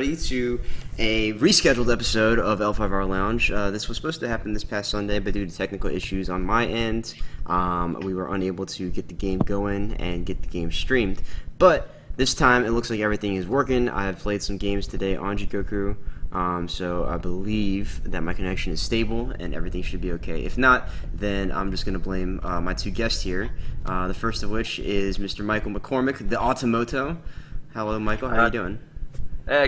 To a rescheduled episode of L5R Lounge. This was supposed to happen this past Sunday, but due to technical issues on my end, we were unable to get the game going and get the game streamed. But this time, it looks like everything is working. I have played some games today on Jigoku, so I believe that my connection is stable and everything should be okay. If not, then I'm just going to blame my two guests here. The first of which is Mr. Michael McCormick, the Automoto. Hello, Michael. How are you doing?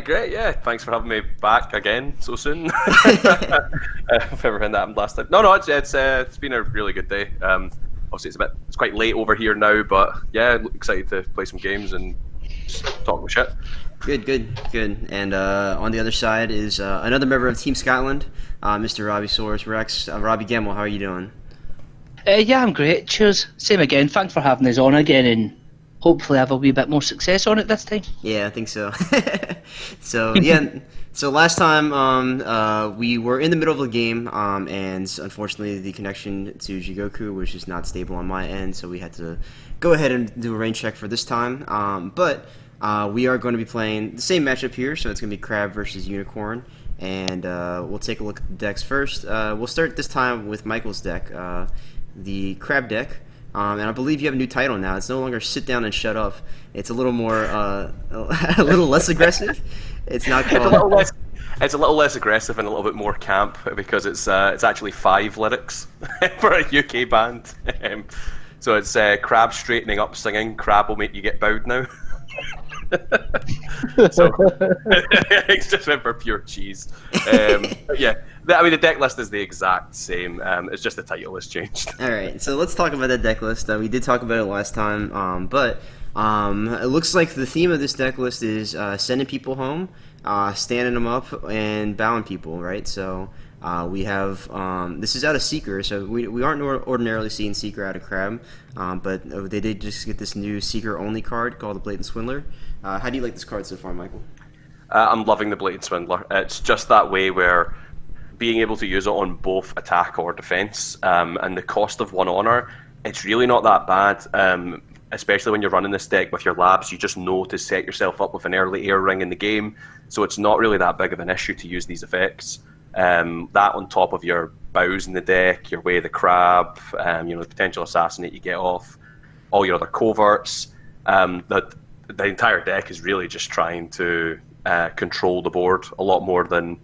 Great, yeah. Thanks for having me back again so soon. If everything that happened last time. No, it's been a really good day. Obviously, it's quite late over here now, but yeah, excited to play some games and just talk with shit. Good. And on the other side is another member of Team Scotland, Mr. RobbieSaurusRex. Robbie Gamble, how are you doing? Yeah, I'm great. Cheers. Same again. Thanks for having us on again, and hopefully have a wee bit more success on it this time. Yeah, I think so. So last time we were in the middle of the game, and unfortunately the connection to Jigoku was just not stable on my end, so we had to go ahead and do a rain check for this time. But we are going to be playing the same matchup here, so it's going to be Crab versus Unicorn, and we'll take a look at the decks first. We'll start this time with Michael's deck, the Crab deck. And I believe you have a new title now. It's no longer sit down and shut up. It's a little more, a little less aggressive. It's not called... It's a little less aggressive and a little bit more camp because it's actually 5 lyrics for a UK band. So it's Crab straightening up singing, Crab will make you get bowed now. So it's just went for pure cheese. Yeah. The deck list is the exact same. It's just the title has changed. All right, so let's talk about that deck list. We did talk about it last time, but it looks like the theme of this deck list is sending people home, standing them up, and bowing people, right? So we have this is out of Seeker, so we aren't ordinarily seeing Seeker out of Crab, but they did just get this new Seeker only card called the Blatant Swindler. How do you like this card so far, Michael? I'm loving the Blatant Swindler. It's just that way where being able to use it on both attack or defense, and the cost of 1 honor, it's really not that bad, especially when you're running this deck with your labs. You just know to set yourself up with an early air ring in the game, so it's not really that big of an issue to use these effects. That on top of your bows in the deck, your Way of the Crab, the potential assassinate you get off, all your other coverts, the entire deck is really just trying to control the board a lot more than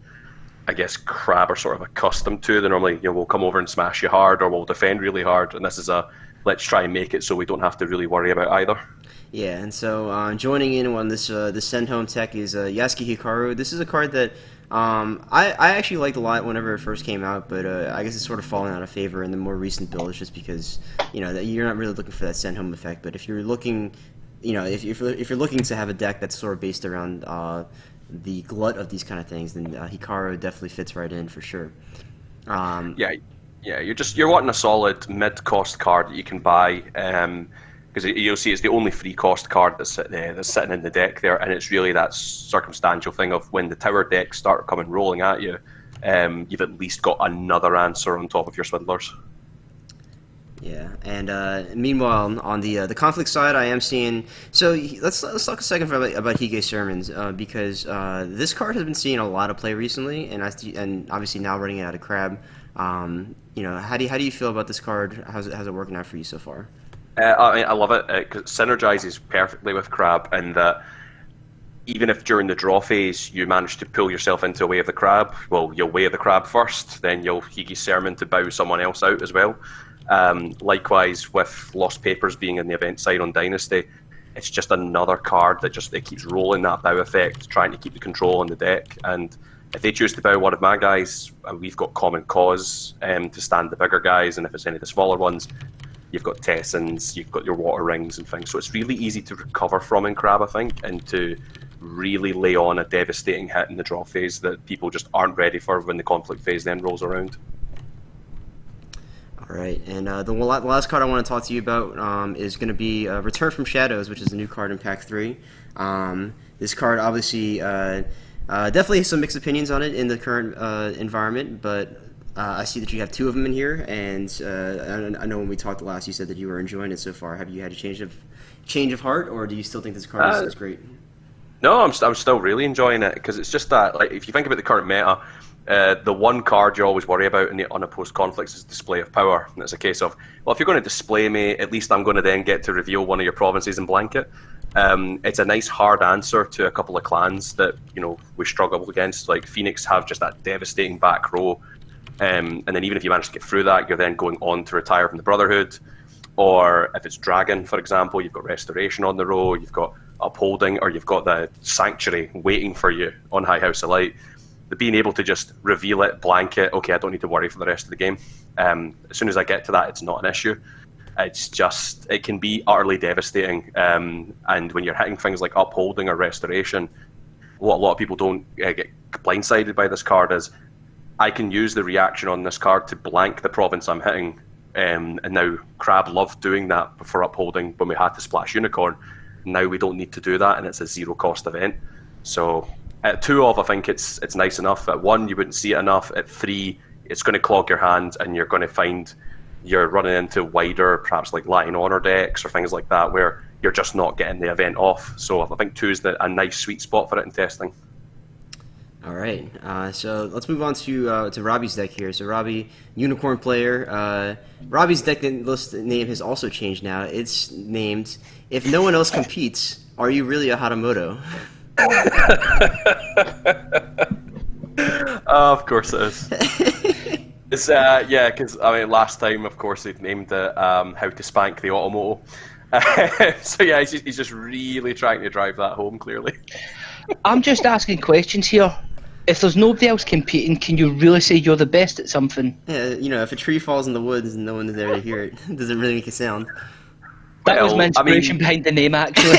I guess Crab are sort of accustomed to. They normally, we'll come over and smash you hard, or we'll defend really hard, and this is let's try and make it so we don't have to really worry about either. Yeah, and so joining in on this send home tech is Yasuki Hikaru. This is a card that I actually liked a lot whenever it first came out, but I guess it's sort of fallen out of favor in the more recent builds, just because that you're not really looking for that send home effect. But if you're looking, if you're looking to have a deck that's sort of based around the glut of these kind of things, then Hikaru definitely fits right in for sure. You're wanting a solid mid-cost card that you can buy, because you'll see it's the only free-cost card that's sitting in the deck there, and it's really that circumstantial thing of when the tower decks start coming rolling at you, you've at least got another answer on top of your swindlers. Yeah, and meanwhile, on the conflict side, I am seeing. So let's talk a second about Hige's sermons, because this card has been seeing a lot of play recently, and obviously now running it out of Crab. How do you feel about this card? How's it working out for you so far? I love it because it synergizes perfectly with Crab, and that even if during the draw phase you manage to pull yourself into a Way of the Crab, well, you'll Way of the Crab first, then you'll Hige's sermon to bow someone else out as well. Likewise with Lost Papers being in the event side on Dynasty, it's just another card that it keeps rolling that bow effect, trying to keep the control on the deck. And if they choose to bow one of my guys, we've got Common Cause to stand the bigger guys, and if it's any of the smaller ones, you've got Tessons, you've got your Water Rings and things. So it's really easy to recover from in Crab, I think, and to really lay on a devastating hit in the draw phase that people just aren't ready for when the conflict phase then rolls around. All right, and the last card I want to talk to you about is going to be Return from Shadows, which is the new card in Pack 3. This card, obviously, definitely some mixed opinions on it in the current environment, but I see that you have 2 of them in here, and I know when we talked last, you said that you were enjoying it so far. Have you had a change of heart, or do you still think this card is great? No, I'm still really enjoying it because it's just that, like, if you think about the current meta, the one card you always worry about in the unopposed conflicts is display of power. And it's a case of, well, if you're going to display me, at least I'm going to then get to reveal one of your provinces and blanket. It's a nice hard answer to a couple of clans that we struggle against. Like Phoenix have just that devastating back row, and then even if you manage to get through that, you're then going on to retire from the Brotherhood. Or if it's Dragon, for example, you've got Restoration on the row, you've got Upholding, or you've got the Sanctuary waiting for you on High House of Light. The being able to just reveal it, blanket, okay, I don't need to worry for the rest of the game. As soon as I get to that, it's not an issue. It's just, it can be utterly devastating. And when you're hitting things like Upholding or Restoration, what a lot of people don't get blindsided by this card is, I can use the reaction on this card to blank the province I'm hitting. And now Crab loved doing that for Upholding when we had to splash Unicorn. Now we don't need to do that, and it's a zero cost event. So at 2 of, I think it's nice enough. At 1, you wouldn't see it enough. At 3, it's going to clog your hand, and you're going to find you're running into wider, perhaps like Latin Honor decks or things like that, where you're just not getting the event off. So I think 2 is a nice sweet spot for it in testing. All right, so let's move on to Robbie's deck here. So Robbie, Unicorn player. Robbie's deck list name has also changed now. It's named "If No One Else Competes, Are You Really a Automoto?" Of course it is. It's yeah, because I mean, last time, of course, they've named it "How to Spank the Automoto." So yeah, he's just really trying to drive that home. Clearly, I'm just asking questions here. If there's nobody else competing, can you really say you're the best at something? Yeah, if a tree falls in the woods and no one is there to hear it, does it really make a sound? That was my inspiration behind the name, actually.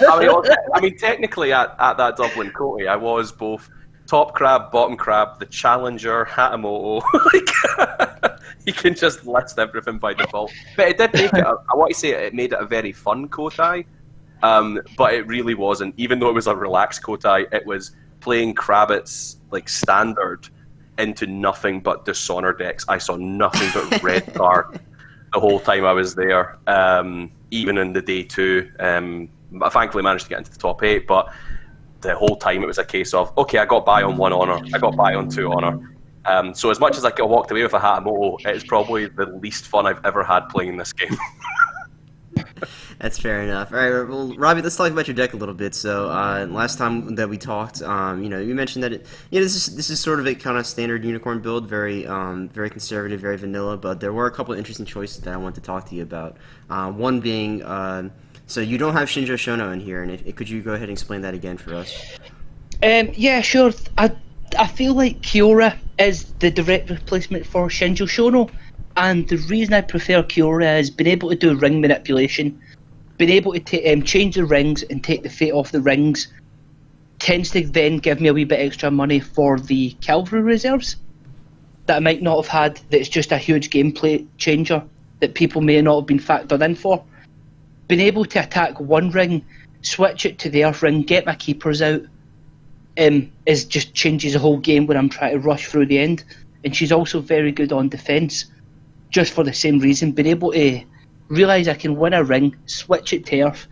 I mean, technically, at that Dublin Coty, I was both top crab, bottom crab, the challenger, Hatamoto. Like, you can just list everything by default. But it did make it. I want to say it made it a very fun Kotai, but it really wasn't. Even though it was a relaxed Kotai, it was playing Kravitz like standard into nothing but Dishonor decks. I saw nothing but red card the whole time I was there. Even in the day 2, I thankfully managed to get into the top 8, but the whole time it was a case of, okay, I got by on 1 honor, I got by on 2 honor. So as much as I walked away with a Hatamoto, it's probably the least fun I've ever had playing this game. That's fair enough. All right, well, Robbie, let's talk about your deck a little bit. So, last time that we talked, you mentioned that this is sort of a kind of standard Unicorn build, very conservative, very vanilla. But there were a couple of interesting choices that I want to talk to you about. One being, so you don't have Shinjo Shono in here, and could you go ahead and explain that again for us? Yeah, sure. I feel like Kiora is the direct replacement for Shinjo Shono, and the reason I prefer Kiora is being able to do ring manipulation. Being able to change the rings and take the fate off the rings tends to then give me a wee bit extra money for the cavalry reserves that I might not have had. That's just a huge gameplay changer that people may not have been factored in for. Being able to attack one ring, switch it to the earth ring, get my keepers out, is just changes the whole game when I'm trying to rush through the end. And she's also very good on defense, just for the same reason. Being able to realise I can win a ring, switch it to earth,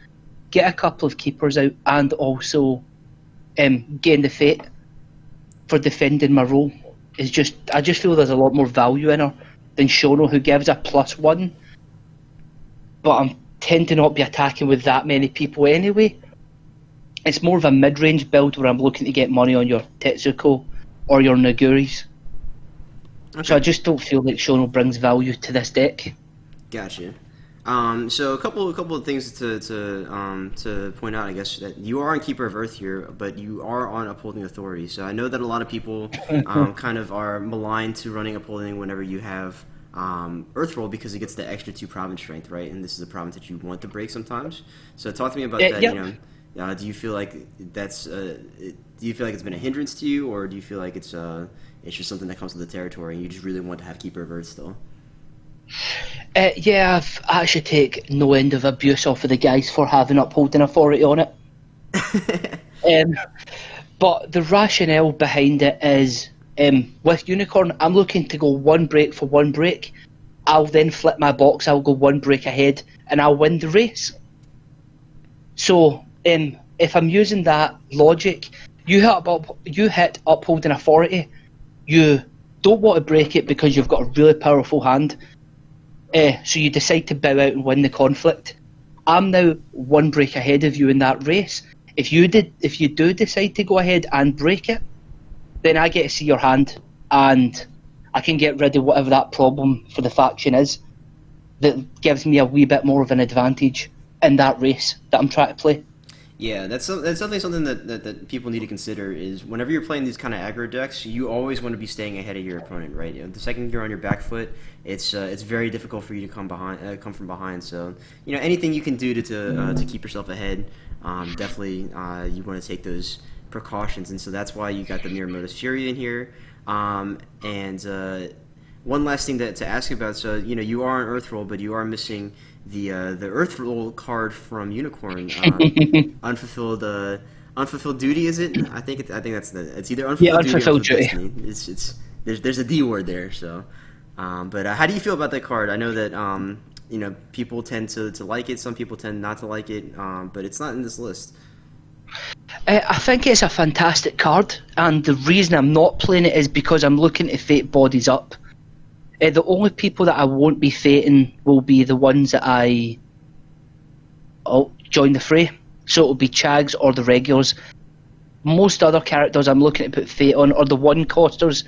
get a couple of keepers out, and also gain the fate for defending my role. I just feel there's a lot more value in her than Shono, who gives a +1, but I tend to not be attacking with that many people anyway. It's more of a mid-range build where I'm looking to get money on your Tetsuko or your Naguris. Okay. So I just don't feel like Shono brings value to this deck. Gotcha. So a couple of things to point out, I guess, that you are on Keeper of Earth here, but you are on Upholding Authority. So I know that a lot of people kind of are maligned to running Upholding whenever you have Earth Roll, because it gets the extra 2 province strength, right? And this is a province that you want to break sometimes. So talk to me about that. Yep. Do you feel like that's do you feel like it's been a hindrance to you, or do you feel like it's just something that comes with the territory and you just really want to have Keeper of Earth still? Yeah, I've actually take no end of abuse off of the guys for having Upholding Authority on it. But the rationale behind it is, with Unicorn, I'm looking to go 1 break for 1 break. I'll then flip my box, I'll go 1 break ahead, and I'll win the race. So, if I'm using that logic, you hit upholding authority, you don't want to break it because you've got a really powerful hand, so you decide to bow out and win the conflict. I'm now one break ahead of you in that race. If you do decide to go ahead and break it, then I get to see your hand, and I can get rid of whatever that problem for the faction is. That gives me a wee bit more of an advantage in that race that I'm trying to play. Yeah, that's definitely something that people need to consider is whenever you're playing these kind of aggro decks, you always want to be staying ahead of your opponent, right? You know, the second you're on your back foot, it's very difficult for you to come from behind. So anything you can do to keep yourself ahead, definitely you want to take those precautions, and so that's why you got the Mirror Modus Fury in here. One last thing to ask about, so you are on Earth Roll, but you are missing the Earth Roll card from Unicorn, unfulfilled duty. Is it? I think it's either unfulfilled duty or destiny. It's there's a D word there. So, but how do you feel about that card? I know that people tend to like it, some people tend not to like it, but it's not in this list. I think it's a fantastic card, and the reason I'm not playing it is because I'm looking to fate bodies up. The only people that I won't be fating will be the ones that I join the fray. So it'll be Chags or the regulars. Most other characters I'm looking to put fate on, or the one-costers,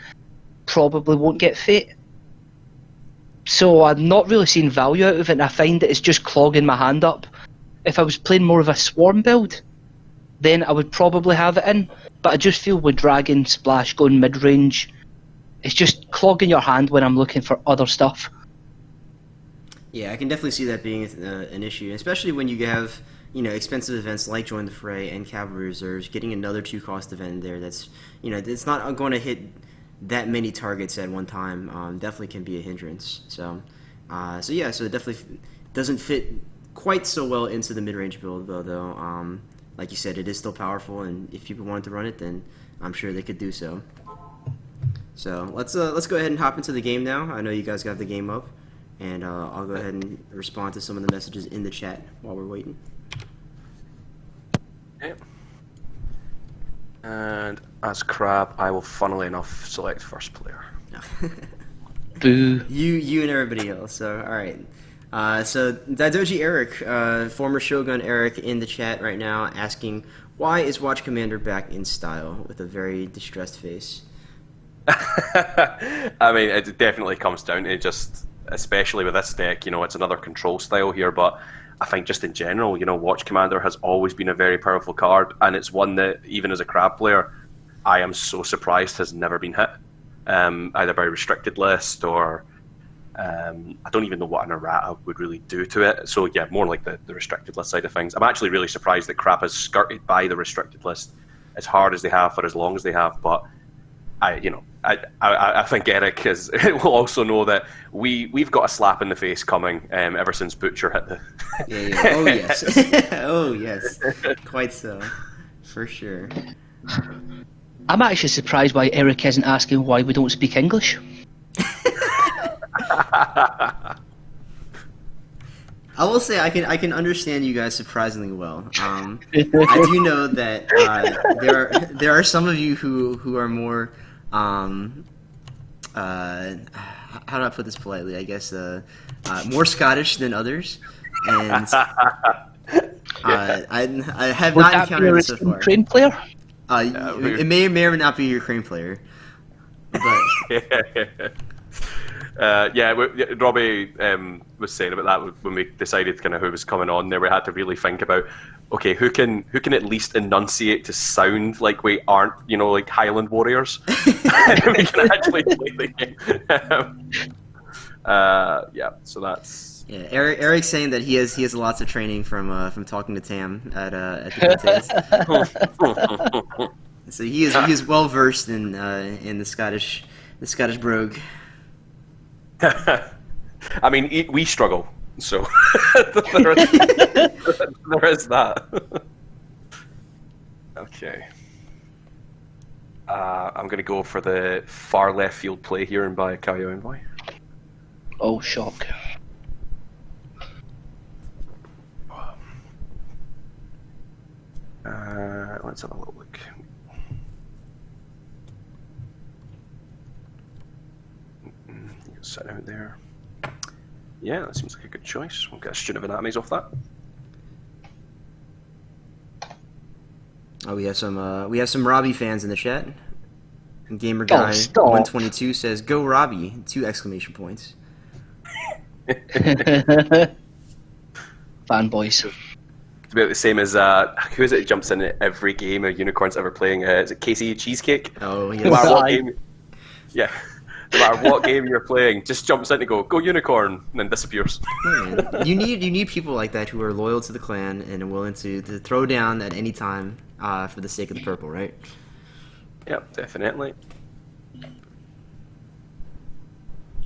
probably won't get fate. So I'm not really seeing value out of it, and I find that it's just clogging my hand up. If I was playing more of a swarm build, then I would probably have it in. But I just feel with Dragon Splash going mid-range, it's just clogging your hand when I'm looking for other stuff. Yeah, I can definitely see that being an issue, especially when you have expensive events like Join the Fray and Cavalry Reserves. Getting another 2-cost event there that's it's not going to hit that many targets at one time. Definitely can be a hindrance. So it definitely doesn't fit quite so well into the mid-range build, though. Like you said, it is still powerful, and if people wanted to run it, then I'm sure they could do so. So let's go ahead and hop into the game now. I know you guys got the game up, and I'll go ahead and respond to some of the messages in the chat while we're waiting. Okay. And as Crab, I will, funnily enough, select first player. Boo. You and everybody else. So all right. So Daidoji Eric, former Shogun Eric, in the chat right now asking, why is Watch Commander back in style, with a very distressed face. I mean, it definitely comes down to just, especially with this deck, it's another control style here, but I think just in general, Watch Commander has always been a very powerful card, and it's one that, even as a Crab player, I am so surprised has never been hit, either by restricted list or I don't even know what an errata would really do to it. So yeah, more like the restricted list side of things. I'm actually really surprised that Crab has skirted by the restricted list as hard as they have for as long as they have, but I think Eric will also know that we've got a slap in the face coming ever since Butcher hit the. Yeah. Oh yes. Oh yes. Quite so, for sure. I'm actually surprised why Eric isn't asking why we don't speak English. I will say I can understand you guys surprisingly well. I do know that there are some of you who are more. How do I put this politely? I guess more Scottish than others, and I have Would not that encountered be it so far. Crane player? It may or may not be your Crane player, but. Robbie was saying about that when we decided kind of who was coming on there. We had to really think about, okay, who can at least enunciate to sound like we aren't, like Highland Warriors, and we can actually play the game. So that's. Yeah, Eric's saying that he has lots of training from talking to Tam at the contest. So he is well versed in the Scottish brogue. I mean, we struggle, so there is that. Okay. I'm going to go for the far left field play here and buy a Kaio Envoy. Oh, shock. let's have a little look. Sit out there. Yeah, that seems like a good choice. We'll get a student of anatomies off that. Oh, we have some Robbie fans in the chat. Gamer guy 122 says, "Go Robbie!" 2 exclamation points. Fanboys. It's about the same as who is it? Jumps in every game a unicorn's ever playing. Is it Casey Cheesecake? Oh, yes. No matter what game, yeah. No matter what game you're playing, just jumps in to go unicorn, and then disappears. Man, you need people like that who are loyal to the clan and are willing to throw down at any time for the sake of the purple, right? Yep, definitely.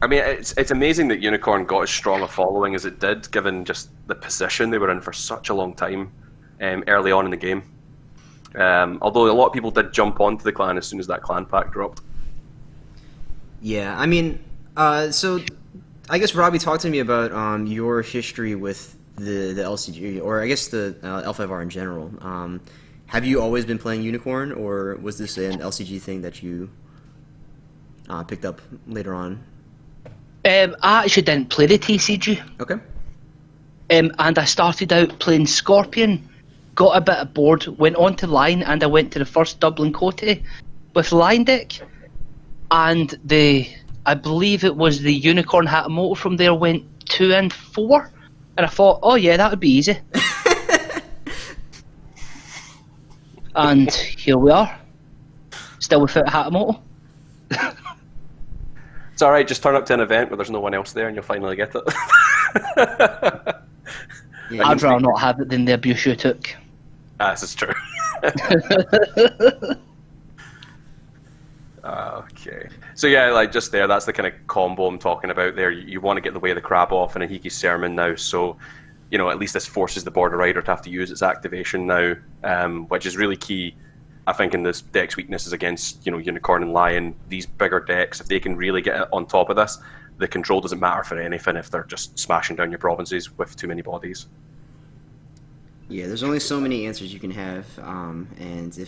I mean, it's amazing that Unicorn got as strong a following as it did, given just the position they were in for such a long time early on in the game. Although a lot of people did jump onto the clan as soon as that clan pack dropped. Yeah, I mean, so I guess Robbie, talk to me about your history with the LCG, or I guess the L5R in general. Have you always been playing Unicorn, or was this an LCG thing that you picked up later on? I actually didn't play the TCG. Okay. And I started out playing Scorpion, got a bit bored, went on to Line, and I went to the first Dublin Cote with Line deck. And I believe it was the Unicorn Automoto from there went 2 and 4. And I thought, oh yeah, that would be easy. And here we are. Still without Automoto. It's alright, just turn up to an event where there's no one else there and you'll finally get it. Yeah, I'd rather not have it than the abuse you took. This is true. Okay. So yeah, like just there, that's the kind of combo I'm talking about there. You want to get the way of the crab off in a Hiki's Sermon now, so you know, at least this forces the Border Rider to have to use its activation now, which is really key, I think, in this deck's weaknesses against, you know, Unicorn and Lion. These bigger decks, if they can really get on top of this, the control doesn't matter for anything if they're just smashing down your provinces with too many bodies. Yeah, there's only so many answers you can have, and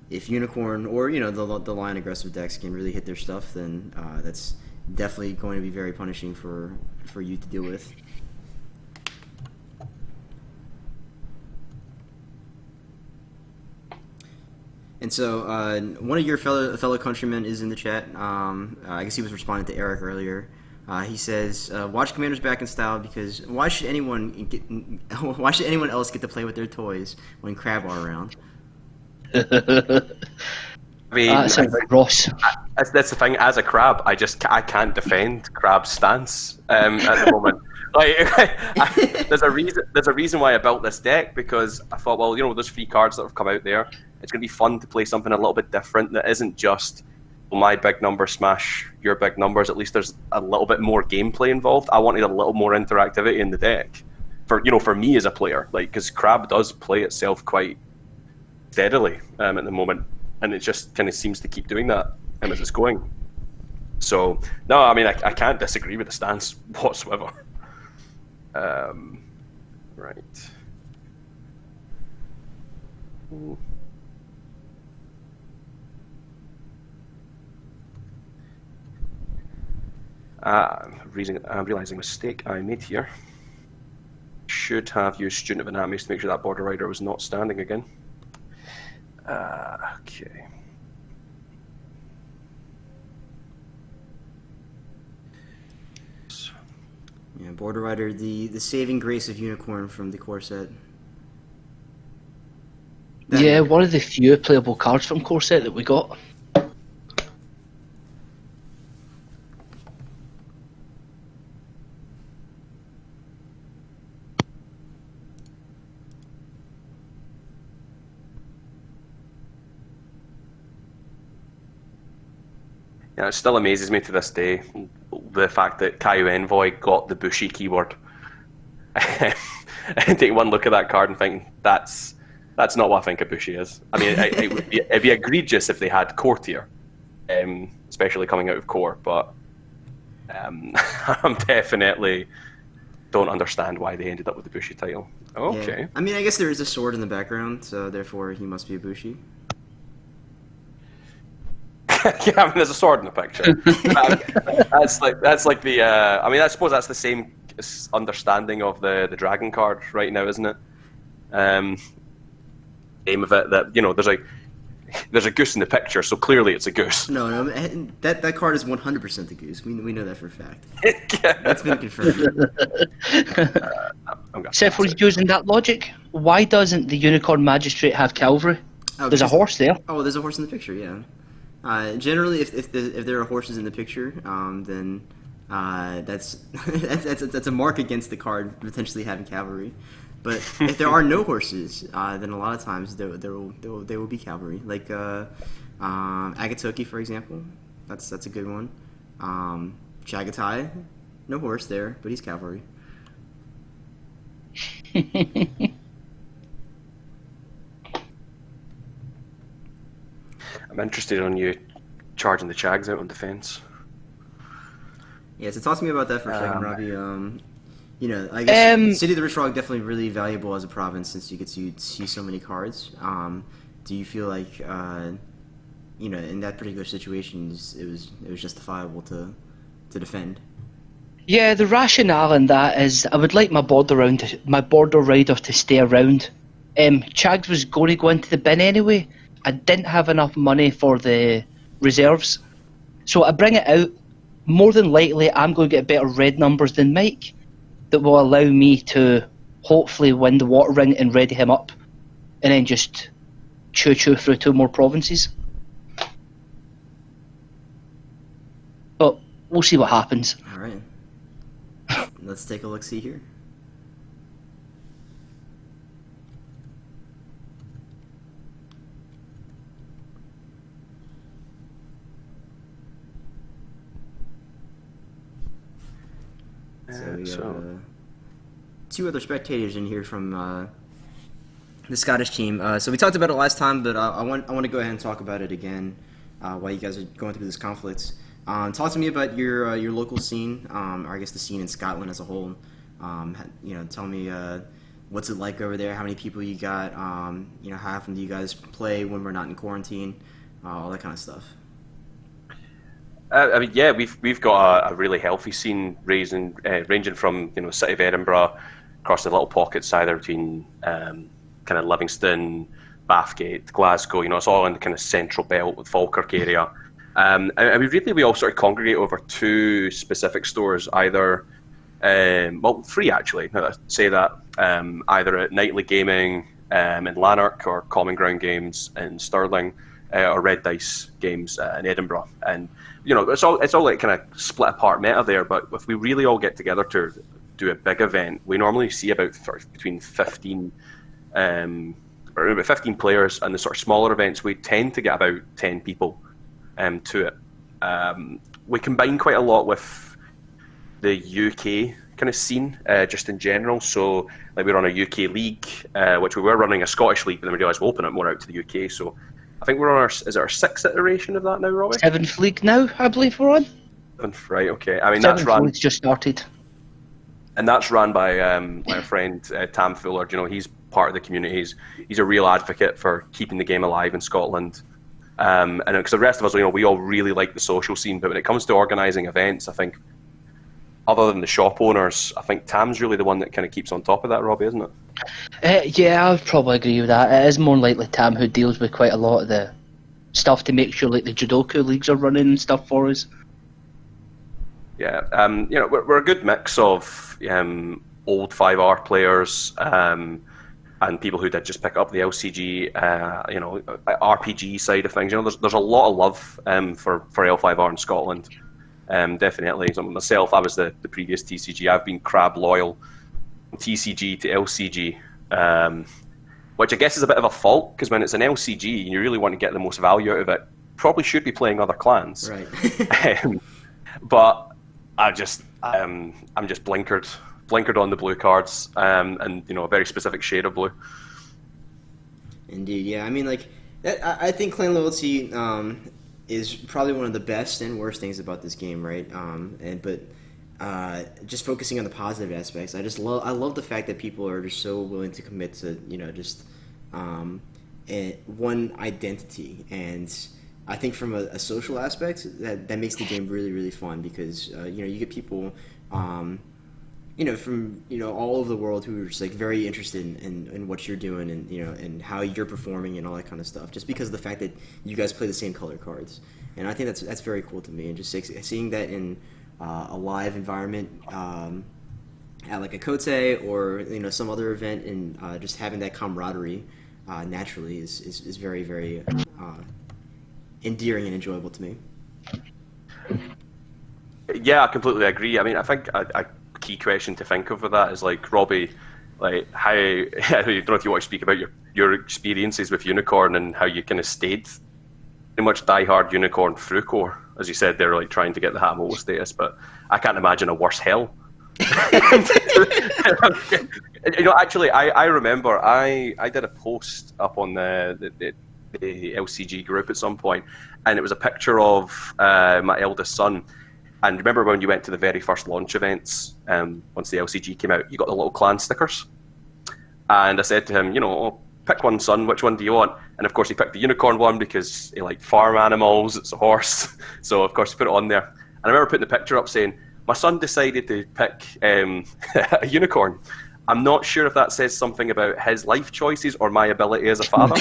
if Unicorn or, you know, the Lion aggressive decks can really hit their stuff, then that's definitely going to be very punishing for you to deal with. And so one of your fellow countrymen is in the chat. I guess he was responding to Eric earlier. He says, "Watch Commanders back in style, because why should anyone else get to play with their toys when Crab are around?" I mean, That sounds like Ross. that's the thing. As a Crab, I can't defend Crab's stance at the moment. Like, there's a reason why I built this deck, because I thought, well, you know, there's 3 cards that have come out there. It's going to be fun to play something a little bit different that isn't just, well, my big number smash your big numbers. At least there's a little bit more gameplay involved. I wanted a little more interactivity in the deck for me as a player, like, because Crab does play itself quite steadily at the moment, and it just kind of seems to keep doing that as it's going. So no, I mean, I can't disagree with the stance whatsoever. Right. I'm realizing a mistake I made here. Should have used Student of Anatomies to make sure that Border Rider was not standing again. Okay. Yeah, Border Rider, the saving grace of Unicorn from the core set. Yeah, one of the few playable cards from core set that we got. Yeah, it still amazes me to this day, the fact that Caillou Envoy got the Bushy keyword. And take one look at that card and think, that's not what I think a Bushy is. I mean, it'd be egregious if they had Core tier, especially coming out of Core, but I'm definitely don't understand why they ended up with the Bushy title. Okay. Yeah. I mean, I guess there is a sword in the background, so therefore he must be a Bushi. Yeah, I mean, there's a sword in the picture. That's like the. I mean, I suppose that's the same understanding of the dragon card right now, isn't it? Aim of it that there's a goose in the picture, so clearly it's a goose. No, that card is 100% the goose. We know that for a fact. That's been confirmed. So if we're using that logic, why doesn't the Unicorn Magistrate have cavalry? There's a horse there. Oh, there's a horse in the picture. Yeah. Generally, if there are horses in the picture, then that's a mark against the card potentially having cavalry. But if there are no horses, then a lot of times there will be cavalry. Like Agatoki, for example, that's a good one. Chagatai, no horse there, but he's cavalry. I'm interested on you charging the Chags out on defense. Yeah, so talk to me about that for a second, Robbie. I guess City of the Rich Rock definitely really valuable as a province since you get to see so many cards. Do you feel like, in that particular situation, it was justifiable to defend? Yeah, the rationale in that is I would like my border rider to stay around. Chags was going to go into the bin anyway. I didn't have enough money for the reserves, so I bring it out. More than likely, I'm going to get better red numbers than Mike. That will allow me to hopefully win the water ring and ready him up, and then just chew through 2 more provinces. But we'll see what happens. All right. Let's take a look-see here. So we got 2 other spectators in here from the Scottish team. So we talked about it last time, but I want to go ahead and talk about it again while you guys are going through this conflict. Talk to me about your local scene, or I guess the scene in Scotland as a whole. Tell me what's it like over there, how many people you got, how often do you guys play when we're not in quarantine, all that kind of stuff. I mean, yeah, we've got a really healthy scene ranging from the city of Edinburgh across the little pockets either between kind of Livingston, Bathgate, Glasgow. It's all in the kind of central belt with Falkirk area. And we all sort of congregate over 2 specific stores, either 3 actually. Now that I say that, either at Nightly Gaming in Lanark or Common Ground Games in Stirling, or Red Dice Games in Edinburgh. And it's all like kind of split apart meta there. But if we really all get together to do a big event, we normally see about between 15 or about 15 players, and the sort of smaller events we tend to get about 10 people to it. We combine quite a lot with the UK kind of scene just in general. So like we run a UK league, which we were running a Scottish league, but then we realised we'll open it more out to the UK. So I think we're on our 6th iteration of that now, Robbie? 7th league now, I believe we're on. 7th, right, okay. I mean, 7th that's run. league's just started. And that's run by my friend Tam Fuller. He's part of the community. He's a real advocate for keeping the game alive in Scotland. And because the rest of us, we all really like the social scene, but when it comes to organising events, I think, other than the shop owners, I think Tam's really the one that kind of keeps on top of that, Robbie, isn't it? Yeah, I would probably agree with that. It is more likely Tam who deals with quite a lot of the stuff to make sure like the judoka leagues are running and stuff for us. Yeah, we're a good mix of old 5R players and people who did just pick up the LCG, RPG side of things. There's a lot of love for L5R in Scotland. Definitely. So myself, I was the previous TCG. I've been crab loyal TCG to LCG, which I guess is a bit of a fault, because when it's an LCG and you really want to get the most value out of it, probably should be playing other clans. Right. But I'm just blinkered on the blue cards, and a very specific shade of blue. Indeed, yeah. I mean, like I think clan loyalty is probably one of the best and worst things about this game, right? But just focusing on the positive aspects. I love the fact that people are just so willing to commit to just one identity, and I think from a social aspect that makes the game really really fun because you get people from all over the world who are just like very interested in what you're doing and and how you're performing and all that kind of stuff. Just because of the fact that you guys play the same color cards, and I think that's very cool to me. And just seeing that in a live environment at like a Kote or some other event, and just having that camaraderie naturally is very very endearing and enjoyable to me. Yeah, I completely agree. I mean, I think a key question to think of with that is like, Robbie, like how I don't know if you want to speak about your experiences with Unicorn and how you kind of stayed pretty much diehard Unicorn through core. As you said, they're like trying to get the Hamato status, but I can't imagine a worse hell. Actually, I remember I did a post up on the LCG group at some point, and it was a picture of my eldest son. And remember when you went to the very first launch events, once the LCG came out, you got the little clan stickers. And I said to him, pick one, son, which one do you want? And of course he picked the Unicorn one because he liked farm animals, it's a horse. So of course he put it on there. And I remember putting the picture up saying, my son decided to pick a Unicorn. I'm not sure if that says something about his life choices or my ability as a father.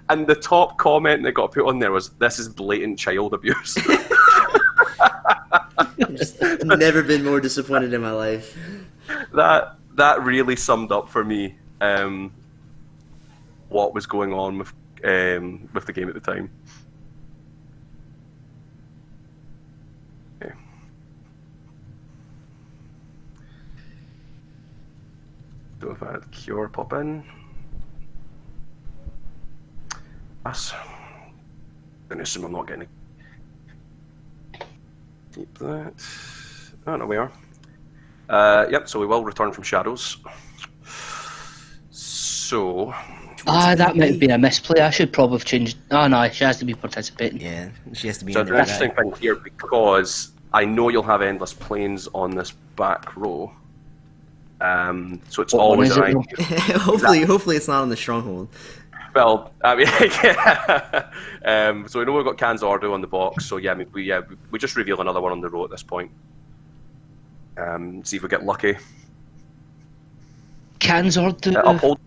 And the top comment that got put on there was, this is blatant child abuse. I've never been more disappointed in my life. That really summed up for me what was going on with the game at the time. Okay. So if I had Cure pop in, that's. I'm going to assume I'm not getting it. Keep that. Oh, no, we are. Yep, so we will return from Shadows. So... that might have been a misplay. I should probably have changed... Oh, no, she has to be participating. Yeah, she has to be so in there. So it's an interesting thing here, because I know you'll have endless planes on this back row. So it's always an idea. Hopefully it's not on the Stronghold. Well, I mean, yeah. So we know we've got Can's Ordo on the box, so yeah, I mean, we just reveal another one on the row at this point. See if we get lucky. Can's Ordo?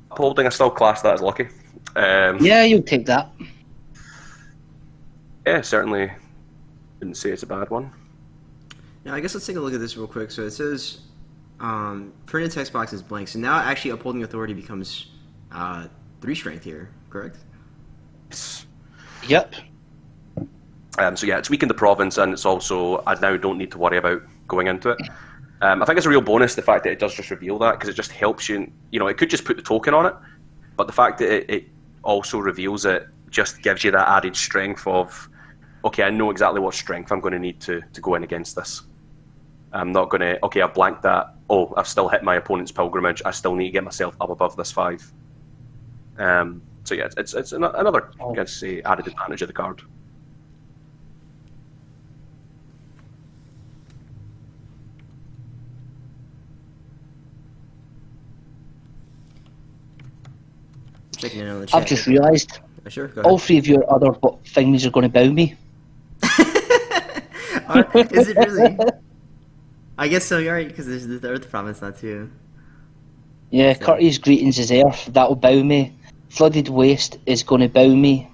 Upholding, I still class that as lucky. Yeah, you'll take that. Yeah, certainly wouldn't say it's a bad one. Now, I guess let's take a look at this real quick. So it says printed text box is blank. So now actually Upholding Authority becomes 3 strength here, correct? Yep. So yeah, it's weakened the province, and it's also, I now don't need to worry about going into it. I think it's a real bonus, the fact that it does just reveal that, because it just helps you. It could just put the token on it, but the fact that it also reveals it just gives you that added strength of, okay, I know exactly what strength I'm going to need to go in against this. I'm not going to, okay, I blanked that. Oh, I've still hit my opponent's pilgrimage. I still need to get myself up above this 5. So yeah, it's another, I guess, say, added advantage of the card. Checking in on the chat. I've just realised Sure, go ahead. all 3 of your other thingies are going to bow me. Is it really? I guess so, you're right, because there's the Earth Province now too. Yeah, Courteous Greetings is Earth, that'll bow me. Flooded Waste is going to bow me.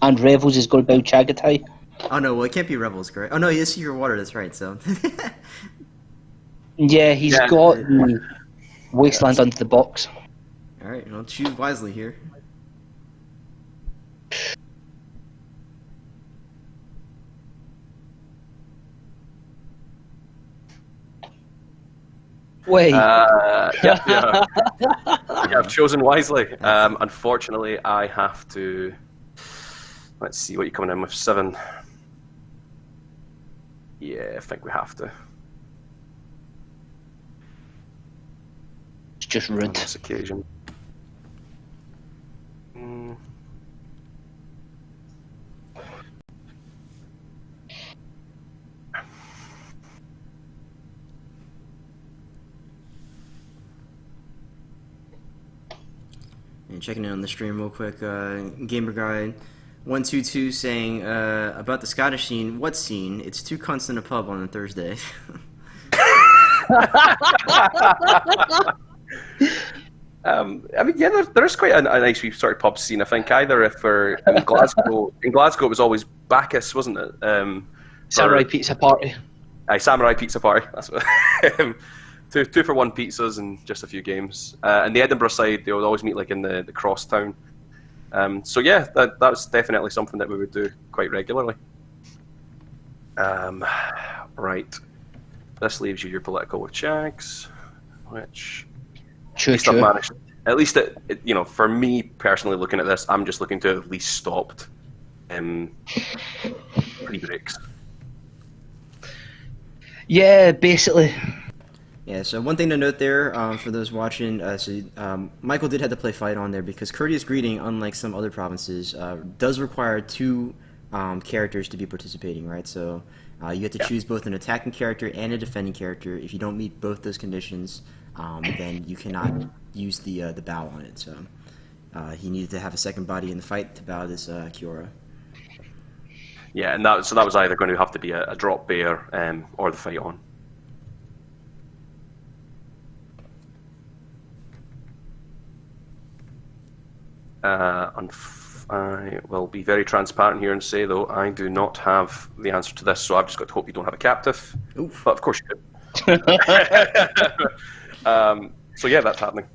And Revels is going to bow Chagatai. Oh no, well it can't be Rebels, correct? Oh no, he is Secret Water, that's right, so... Yeah, he's got the Wasteland under the box. Alright, I'll choose wisely here. Wait. Yeah, I've chosen wisely. Unfortunately, I have to... Let's see what you're coming in with. 7. Yeah, I think we have to. It's just On rude. this occasion. And checking in on the stream real quick, Gamer Guy 122 saying about the Scottish scene. What scene? It's two cunts in a pub on a Thursday. I mean, yeah, there's quite a nice wee sort of pub scene. I think either if we're in Glasgow, it was always Bacchus, wasn't it? Samurai Pizza Party. Samurai Pizza Party. That's what. Two for one pizzas and just a few games. And the Edinburgh side, they would always meet like in the cross town. So yeah, that was definitely something that we would do quite regularly. Right. This leaves you your political with Shags, which at least you know, for me personally, looking at this, I'm just looking to at least stopped pre-breaks. Yeah, basically. Yeah, so one thing to note there for those watching, Michael did have to play fight on there because Courteous Greeting, unlike some other provinces, does require two characters to be participating, right? So you have to choose both an attacking character and a defending character. If you don't meet both those conditions, then you cannot use the bow on it. So he needed to have a second body in the fight to bow this Kiora. Yeah, and that was either going to have to be a drop bear or the fight on. I will be very transparent here and say, though, I do not have the answer to this, so I've just got to hope you don't have a captive. Oof. But of course you do. So yeah, that's happening.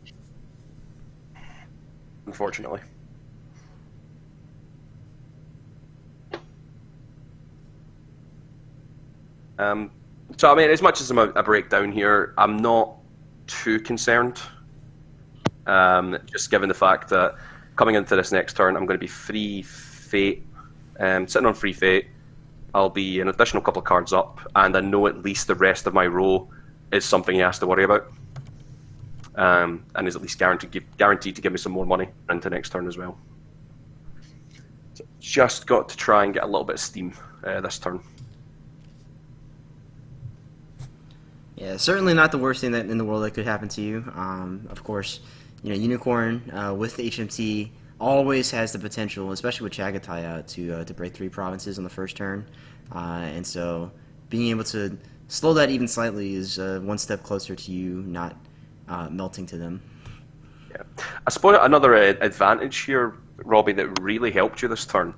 Unfortunately. So I mean, as much as I'm a breakdown here, I'm not too concerned. Just given the fact that coming into this next turn, I'm going to be free fate, sitting on free fate. I'll be an additional couple of cards up, and I know at least the rest of my row is something he has to worry about, and is at least guaranteed to give me some more money into next turn as well. So just got to try and get a little bit of steam this turn. Yeah, certainly not the worst thing that in the world that could happen to you. Of course, you know, Unicorn with the HMT always has the potential, especially with Chagatai out, to break 3 provinces on the first turn, and so being able to slow that even slightly is one step closer to you not melting to them. Yeah, I suppose another advantage here, Robbie, that really helped you this turn,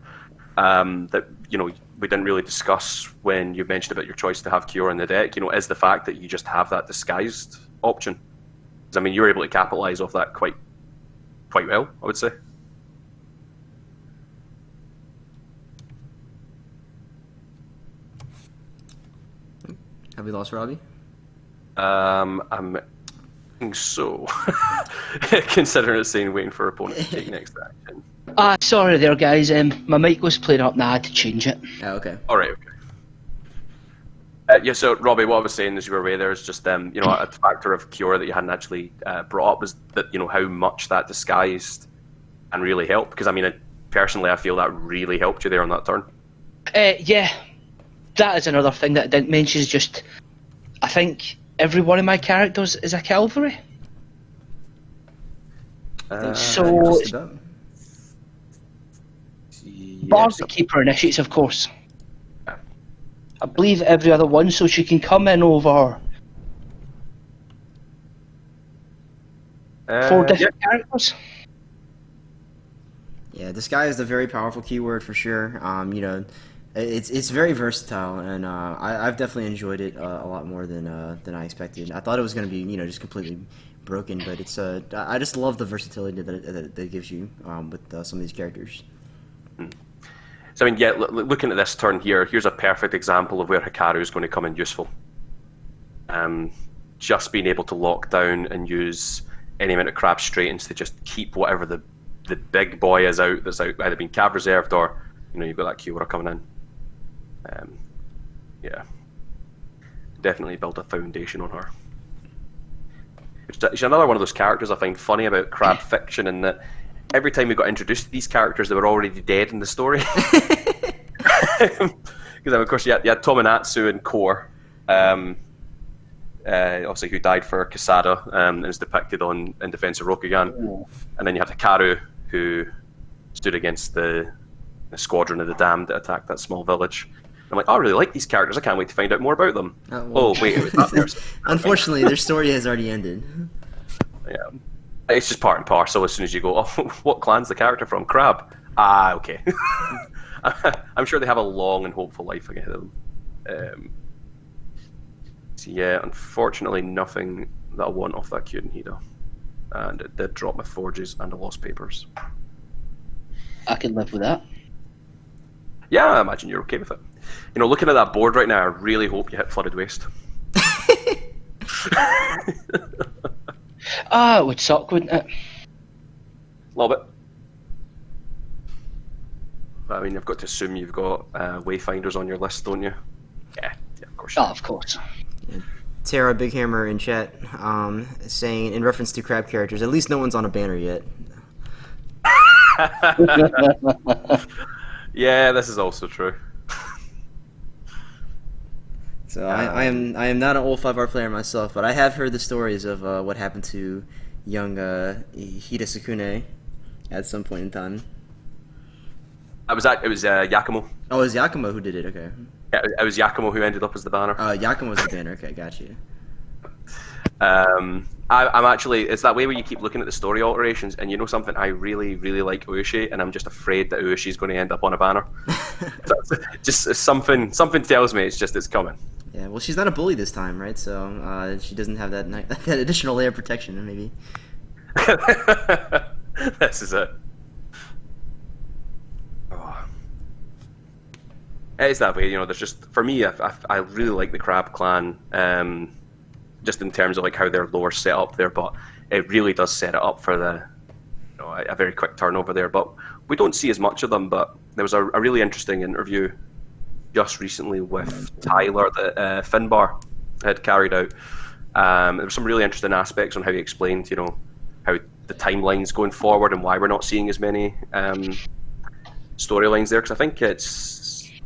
that you know we didn't really discuss when you mentioned about your choice to have Kiora in the deck, you know, is the fact that you just have that disguised option. I mean, you were able to capitalize off that quite well, I would say. Have we lost Robbie? I'm thinking so. Considering it's saying waiting for opponent to take next action. Sorry there, guys. My mic was playing up and I had to change it. Oh, okay. All right, okay. Yeah, so Robbie, what I was saying as you were away there is just, you know, a factor of Kiora that you hadn't actually brought up was that, you know, how much that disguised and really helped. Because, I mean, personally, I feel that really helped you there on that turn. Yeah, that is another thing that I didn't mention is just, I think every one of my characters is a cavalry. So, just about. Bar's the keeper initiates, of course. I believe every other one, so she can come in over 4 different characters. Yeah, disguise is a very powerful keyword for sure. You know, it's very versatile, and I've definitely enjoyed it a lot more than I expected. I thought it was going to be, you know, just completely broken, but it's I just love the versatility that it gives you with some of these characters. So I mean, yeah, looking at this turn here, here's a perfect example of where Hikaru is going to come in useful. Just being able to lock down and use any amount of crab straightens to just keep whatever the big boy is out that's out either being cab reserved or, you know, you've got that Kiora coming in. Yeah, definitely build a foundation on her. She's another one of those characters I find funny about crab fiction, in that every time we got introduced to these characters, they were already dead in the story. Because of course you had Tominatsu and Core, obviously who died for Quesada, and is depicted in Defense of Rokugan. And then you have Hikaru, who stood against the squadron of the damned that attacked that small village. I'm like, oh, I really like these characters. I can't wait to find out more about them. Well, Wait, it was that person. Unfortunately, their story has already ended. Yeah, it's just part and parcel. As soon as you go, oh, what clan's the character from? Crab. Ah, okay. I'm sure they have a long and hopeful life ahead of them. So yeah, unfortunately, nothing that I want off that Kyudenhida. And it did drop my forges and the lost papers. I can live with that. Yeah, I imagine you're okay with it. You know, looking at that board right now, I really hope you hit Flooded Waste. It would suck, wouldn't it? A little bit. But, I mean, I've got to assume you've got Wayfinders on your list, don't you? Yeah, of course. Of course. Tara Big Hammer in chat saying, in reference to crab characters, at least no one's on a banner yet. Yeah, this is also true. So I am not an L5R player myself, but I have heard the stories of what happened to young Hidesukune at some point in time. It was Yakumo. Oh, it was Yakumo who did it. Okay. Yeah, it was Yakumo who ended up as the banner. Yakumo's the banner. Okay, got you. I'm actually, it's that way where you keep looking at the story alterations, and you know something, I really, really like Ueshi, and I'm just afraid that Ueshi is going to end up on a banner. Just something tells me it's coming. Yeah, well, she's not a bully this time, right? So she doesn't have that that additional layer of protection, maybe. This is it. Oh. It's that way, you know. There's just, for me, I really like the Crab Clan. Just in terms of like how their lore set up there, but it really does set it up for a very quick turnover there. But we don't see as much of them. But there was a really interesting interview just recently with Tyler that Finbar had carried out. There were some really interesting aspects on how he explained, you know, how the timeline's going forward and why we're not seeing as many storylines there. Because I think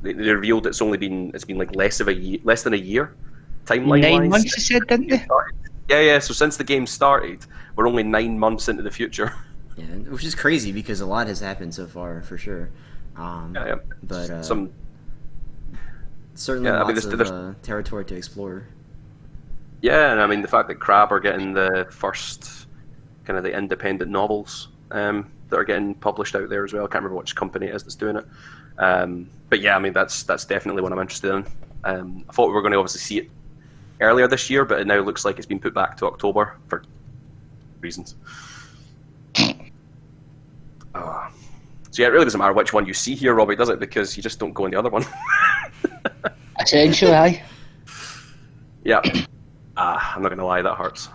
they revealed it's been like less than a year. Timeline 9 months, you said, didn't they? Yeah. So since the game started, we're only 9 months into the future. Yeah, which is crazy because a lot has happened so far, for sure. But certainly lots of territory to explore. Yeah, and I mean the fact that Crab are getting the first kind of the independent novels that are getting published out there as well. I can't remember which company it is that's doing it. But yeah, I mean that's definitely what I'm interested in. I thought we were going to obviously see it earlier this year, but it now looks like it's been put back to October for reasons. So yeah, it really doesn't matter which one you see here, Robbie, does it? Because you just don't go in the other one. Essentially, aye. Yeah. I'm not going to lie, that hurts.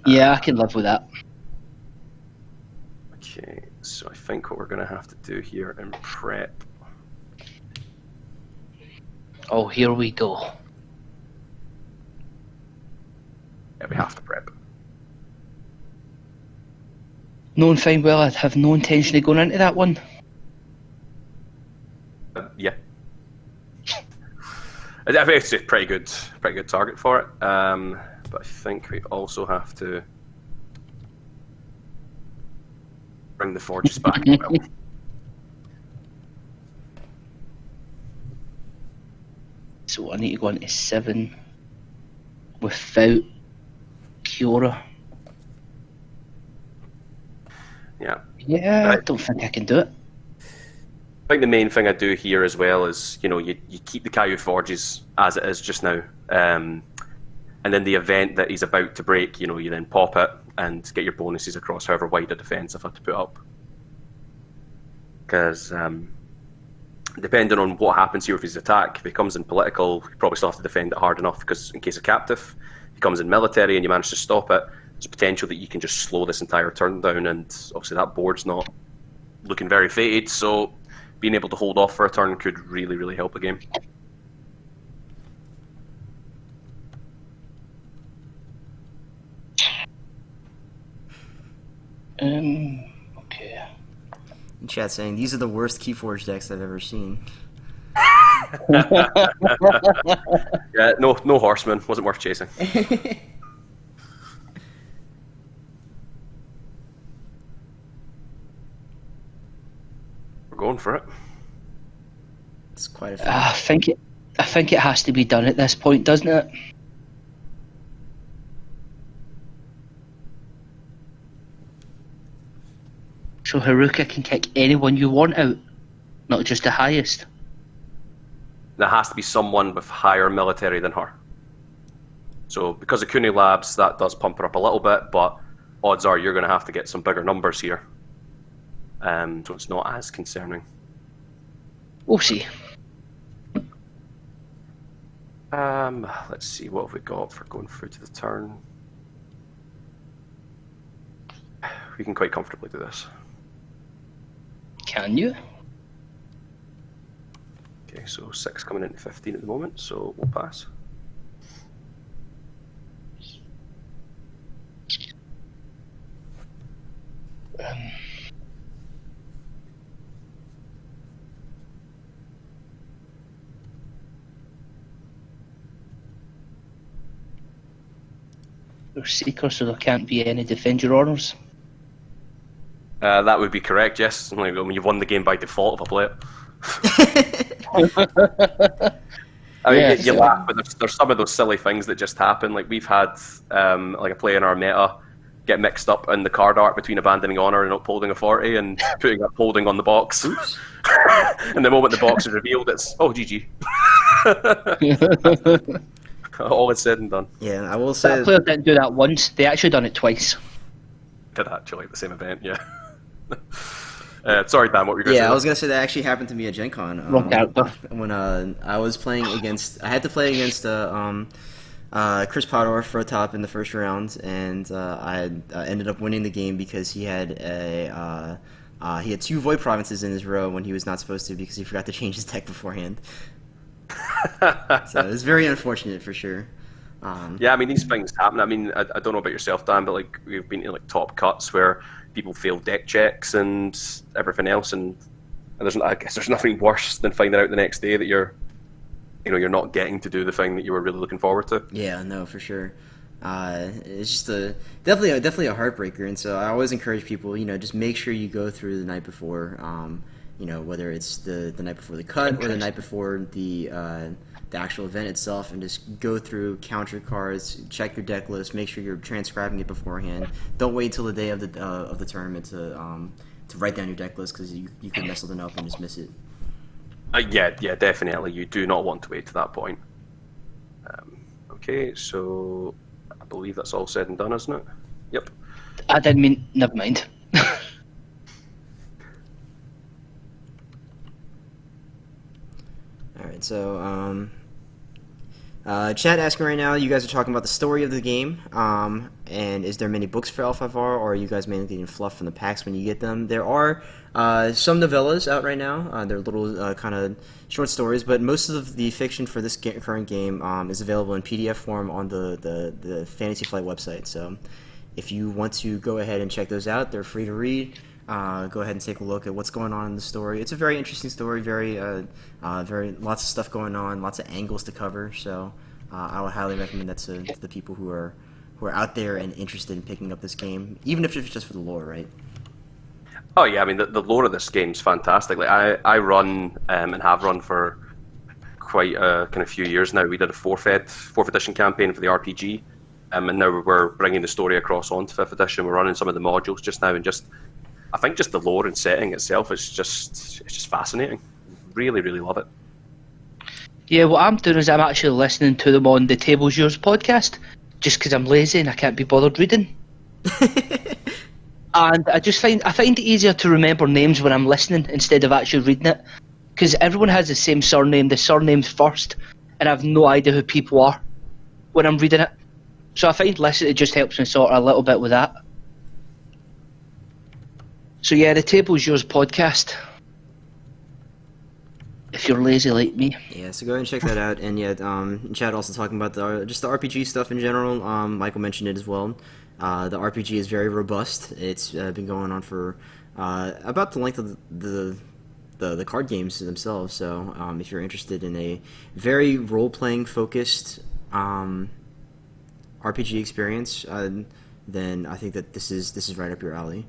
Yeah, I can live with that. Okay, so I think what we're going to have to do here in prep. Oh, here we go. Yeah, we have to prep. Knowing fine well, I'd have no intention of going into that one. Yeah. I think it's a pretty good target for it. But I think we also have to bring the forges back as well. So I need to go into 7 without Kiora. Yeah. Yeah, I don't think I can do it. I think the main thing I do here as well is, you know, you keep the Caillou Forges as it is just now. And then the event that he's about to break, you know, you then pop it and get your bonuses across however wide a defense I've had to put up. Because depending on what happens here with his attack, if he comes in political, you probably still have to defend it hard enough because in case of captive, if he comes in military and you manage to stop it, there's potential that you can just slow this entire turn down, and obviously that board's not looking very fated, so being able to hold off for a turn could really, really help the game. Okay. In chat saying, these are the worst Keyforge decks I've ever seen. Yeah, no horseman. Wasn't worth chasing. We're going for it. It's quite a few. I think it has to be done at this point, doesn't it? So Haruka can kick anyone you want out, not just the highest. There has to be someone with higher military than her. So because of Kuni Labs, that does pump her up a little bit, but odds are you're going to have to get some bigger numbers here. So it's not as concerning. We'll see. Let's see, what have we got for going through to the turn? We can quite comfortably do this. Can you? Okay, so 6 coming into 15 at the moment, so we'll pass. You're Seeker, so there can't be any Defend Your Honours. That would be correct, yes. I mean, you've won the game by default if I play it. I mean, Yeah, you laugh, but there's some of those silly things that just happen. Like we've had like a player in our meta get mixed up in the card art between abandoning honor and upholding authority and putting upholding on the box. And the moment the box is revealed, it's GG. All is said and done. Yeah, I will say That player didn't do that once. They actually done it twice. Did actually at the same event, yeah. Sorry, Dan, what were you going to say? Yeah, I was gonna say that actually happened to me at Gen Con. Wrong character. When I was playing against, I had to play against Chris Potter for a top in the first round, and I ended up winning the game because he had he had 2 Void Provinces in his row when he was not supposed to because he forgot to change his deck beforehand. So it was very unfortunate for sure. Yeah, I mean these things happen. I mean, I don't know about yourself, Dan, but like we've been in like top cuts where people fail deck checks and everything else, and I guess there's nothing worse than finding out the next day that you're not getting to do the thing that you were really looking forward to. Yeah, no, for sure. It's just definitely a heartbreaker, and so I always encourage people, just make sure you go through the night before. Whether it's the night before the cut or the night before the actual event itself, and just go through, count your cards, check your deck list, make sure you're transcribing it beforehand. Don't wait till the day of the tournament to write down your deck list because you could mess something up and just miss it. Yeah, definitely. You do not want to wait to that point. Okay, so I believe that's all said and done, isn't it? Yep. I didn't mean. Never mind. All right, so chat asking right now, you guys are talking about the story of the game, and is there many books for L5R, or are you guys mainly getting fluff from the packs when you get them? There are some novellas out right now. They're little kind of short stories, but most of the fiction for this current game is available in PDF form on the Fantasy Flight website. So if you want to go ahead and check those out, they're free to read. Go ahead and take a look at what's going on in the story. It's a very interesting story, very lots of stuff going on, lots of angles to cover. So I would highly recommend that to the people who are out there and interested in picking up this game, even if it's just for the lore, right? Oh yeah, I mean the lore of this game's fantastic. Like I run and have run for quite a kind of few years now. We did a fourth edition campaign for the RPG, and now we're bringing the story across onto 5th edition. We're running some of the modules just now, and I think just the lore and setting itself is just fascinating. Really, really love it. Yeah, what I'm doing is I'm actually listening to them on the Table's Yours podcast, just because I'm lazy and I can't be bothered reading. And I find it easier to remember names when I'm listening instead of actually reading it, because everyone has the same surname. The surname's first, and I have no idea who people are when I'm reading it. So I find listening it just helps me sort of a little bit with that. So yeah, the Table's Yours podcast. If you're lazy like me. Yeah, so go ahead and check that out. And yeah, Chad also talking about just the RPG stuff in general. Michael mentioned it as well. The RPG is very robust. It's been going on for about the length of the the card games themselves. So if you're interested in a very role playing focused RPG experience, then I think that this is right up your alley.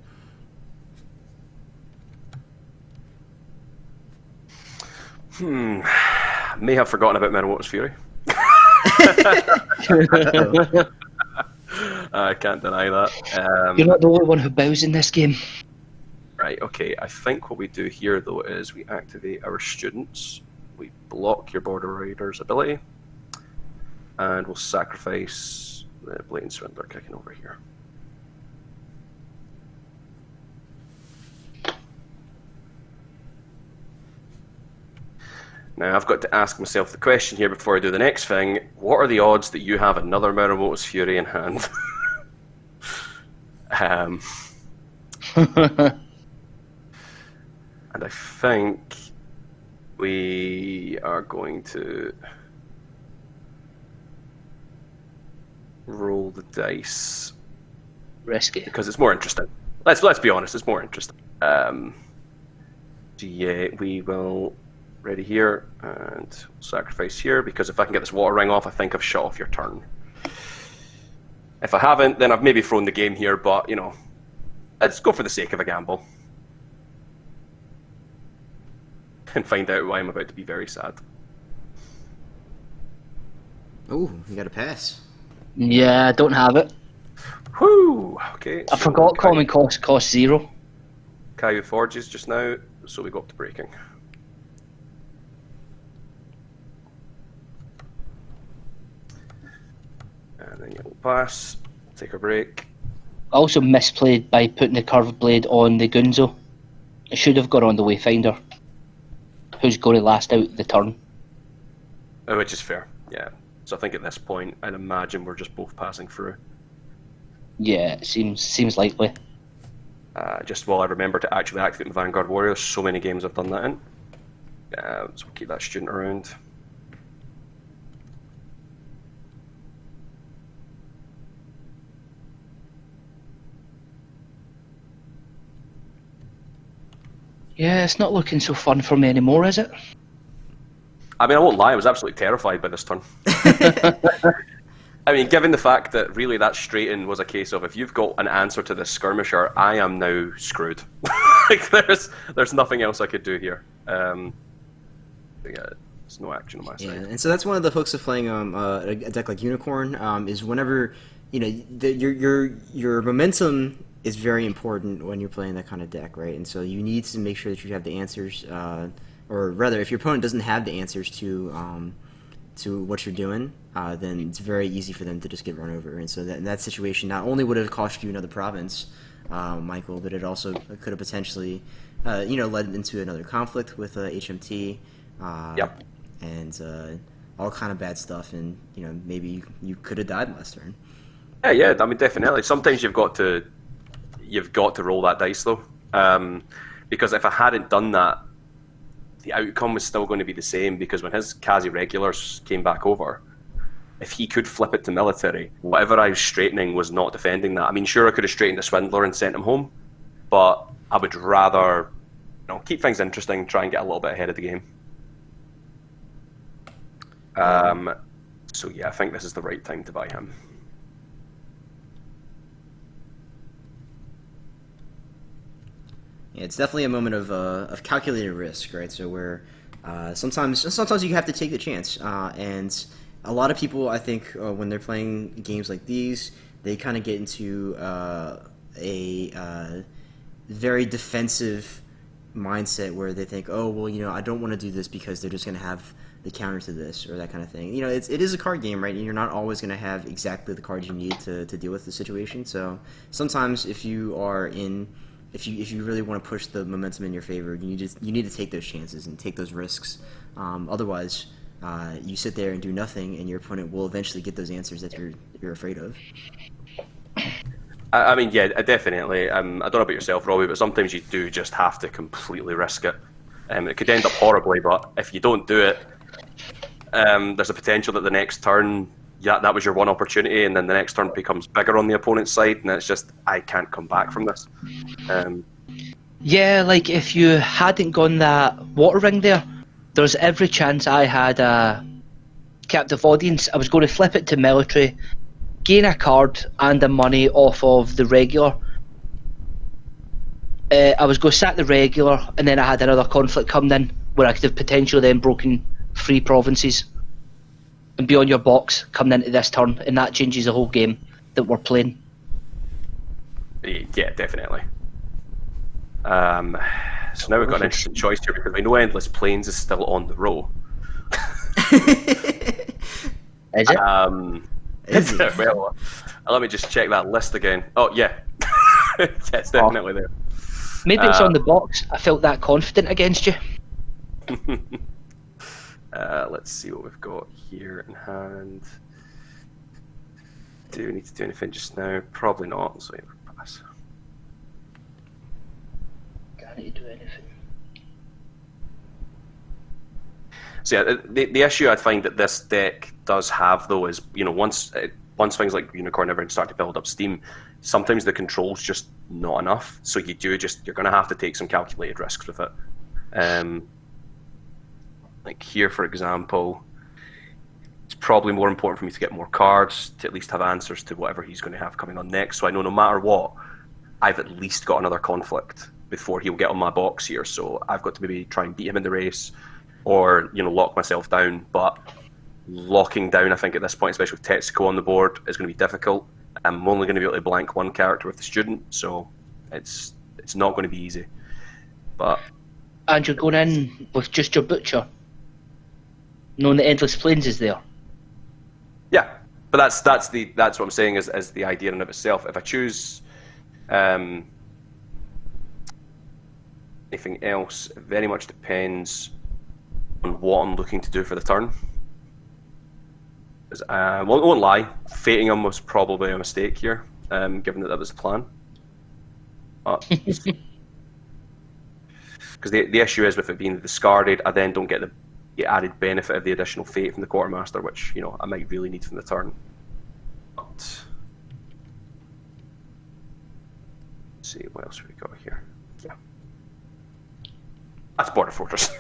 May have forgotten about Minamoto's Fury. I can't deny that. You're not the only one who bows in this game. Right, okay. I think what we do here, though, is we activate our students. We block your Border Rider's ability. And we'll sacrifice the Blatant Swindler kicking over here. Now, I've got to ask myself the question here before I do the next thing. What are the odds that you have another Minamoto's Fury in hand? And I think we are going to roll the dice. Risk it. Because it's more interesting. Let's be honest, it's more interesting. Yeah, we will ready here and sacrifice here, because if I can get this water ring off, I think I've shut off your turn. If I haven't, then I've maybe thrown the game here, but you know, let's go for the sake of a gamble. And find out why I'm about to be very sad. Oh, you got a pass. Yeah, I don't have it. Whoo! Okay. I forgot common cost 0. Caillou forges just now, so we go up to breaking. And then you'll pass, take a break. I also misplayed by putting the curved blade on the Gunzo. It should have gone on the Wayfinder, who's going to last out the turn. Oh, which is fair, yeah. So I think at this point, I'd imagine we're just both passing through. Yeah, it seems likely. Just while I remember to actually activate my Vanguard Warrior, so many games I've done that in. So we'll keep that student around. Yeah, it's not looking so fun for me anymore, is it? I mean, I won't lie, I was absolutely terrified by this turn. I mean, given the fact that really that straight in was a case of, if you've got an answer to this skirmisher, I am now screwed. Like, there's nothing else I could do here. Yeah, there's no action on my side. Yeah, and so that's one of the hooks of playing a deck like Unicorn, is whenever, you know, your momentum is very important when you're playing that kind of deck, right? And so you need to make sure that you have the answers, or rather, if your opponent doesn't have the answers to what you're doing, then it's very easy for them to just get run over. And so in that situation, not only would it have cost you another province, Michael, but it also could have potentially, led into another conflict with HMT, Yep. and all kind of bad stuff. And maybe you could have died last turn. Yeah. I mean, definitely. Sometimes you've got to roll that dice though, because if I hadn't done that, the outcome was still going to be the same, because when his Kazi regulars came back over, if he could flip it to military, whatever I was straightening was not defending that. I mean, sure, I could have straightened the Swindler and sent him home, but I would rather keep things interesting, try and get a little bit ahead of the game. So yeah, I think this is the right time to buy him. Yeah, it's definitely a moment of calculated risk, right? So where sometimes you have to take the chance, and a lot of people, I think, when they're playing games like these, they kind of get into a very defensive mindset where they think, oh well, I don't want to do this because they're just going to have the counter to this or that kind of thing. It is a card game, right? And you're not always going to have exactly the cards you need to deal with the situation. So sometimes if you really want to push the momentum in your favor, you need to take those chances and take those risks. Otherwise, you sit there and do nothing, and your opponent will eventually get those answers that you're afraid of. I mean, yeah, definitely. I don't know about yourself, Robbie, but sometimes you do just have to completely risk it. It could end up horribly, but if you don't do it, there's a potential that the next turn, that was your one opportunity, and then the next turn becomes bigger on the opponent's side, and it's just, I can't come back from this. Yeah, like if you hadn't gone that water ring there's every chance I had a captive audience. I was going to flip it to military, gain a card and the money off of the regular. I was going to sack the regular, and then I had another conflict coming in where I could have potentially then broken 3 provinces and be on your box coming into this turn, and that changes the whole game that we're playing. Yeah, definitely. So now we've got an interesting choice here because we know Endless Plains is still on the roll. Is it? Is it? Well, let me just check that list again. Oh, yeah. Yeah, it's definitely there. Maybe it's on the box. I felt that confident against you. Let's see what we've got here in hand. Do we need to do anything just now? Probably not, so yeah, pass. Can't need to do anything. So yeah, the issue I find that this deck does have though is, you know, once things like Unicorn Ever start to build up steam, sometimes the control's just not enough. So you're going to have to take some calculated risks with it. Like here, for example, it's probably more important for me to get more cards to at least have answers to whatever he's going to have coming on next. So I know no matter what, I've at least got another conflict before he'll get on my box here. So I've got to maybe try and beat him in the race, or, you know, lock myself down. But locking down, I think at this point, especially with Tetsuko on the board, is going to be difficult. I'm only going to be able to blank one character with the student, so it's not going to be easy. But And you're going in with just your butcher, knowing that Endless Plains is there. yeah, but that's what I'm saying is the idea in and of itself. If I choose anything else, it very much depends on what I'm looking to do for the turn. I won't lie, fating him was probably a mistake here, given that was the plan. Because the issue is with it being discarded, I then don't get the added benefit of the additional fate from the Quartermaster, which, you know, I might really need from the turn. But let's see, what else have we got here? Yeah, that's Border Fortress.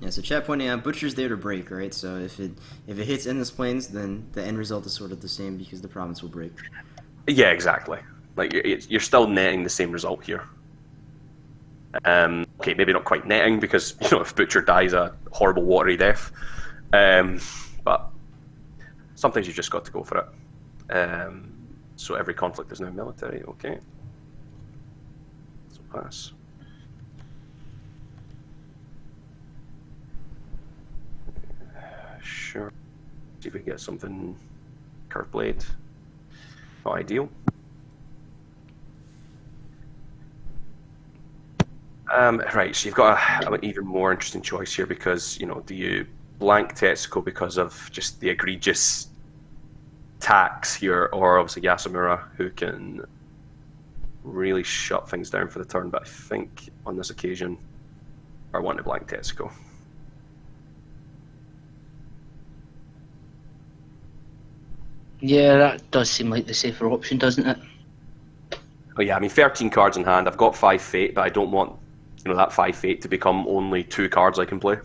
Yeah, so chat pointing out, Butcher's there to break, right? So if it hits Endless Plains, then the end result is sort of the same because the province will break. Yeah, exactly. Like, you're still netting the same result here. Okay, maybe not quite netting because, you know, if Butcher dies a horrible watery death, but sometimes you just got to go for it. So every conflict is now military. Okay, so pass. Sure. See if we can get something. Curve blade. Not ideal. Right, so you've got an even more interesting choice here because, you know, do you blank Tetsuko because of just the egregious tax here, or obviously Yasumura, who can really shut things down for the turn, but I think on this occasion I want to blank Tetsuko. Yeah, that does seem like the safer option, doesn't it? Oh yeah, I mean 13 cards in hand. I've got 5 fate, but I don't want, you know, that 5 fate to become only 2 cards I can play.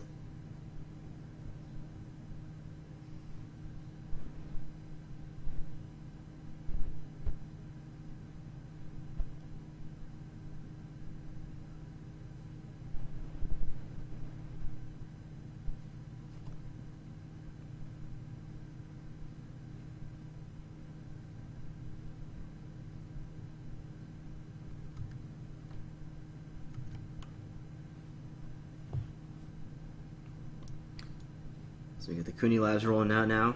So we got the Kuni Labs rolling out now.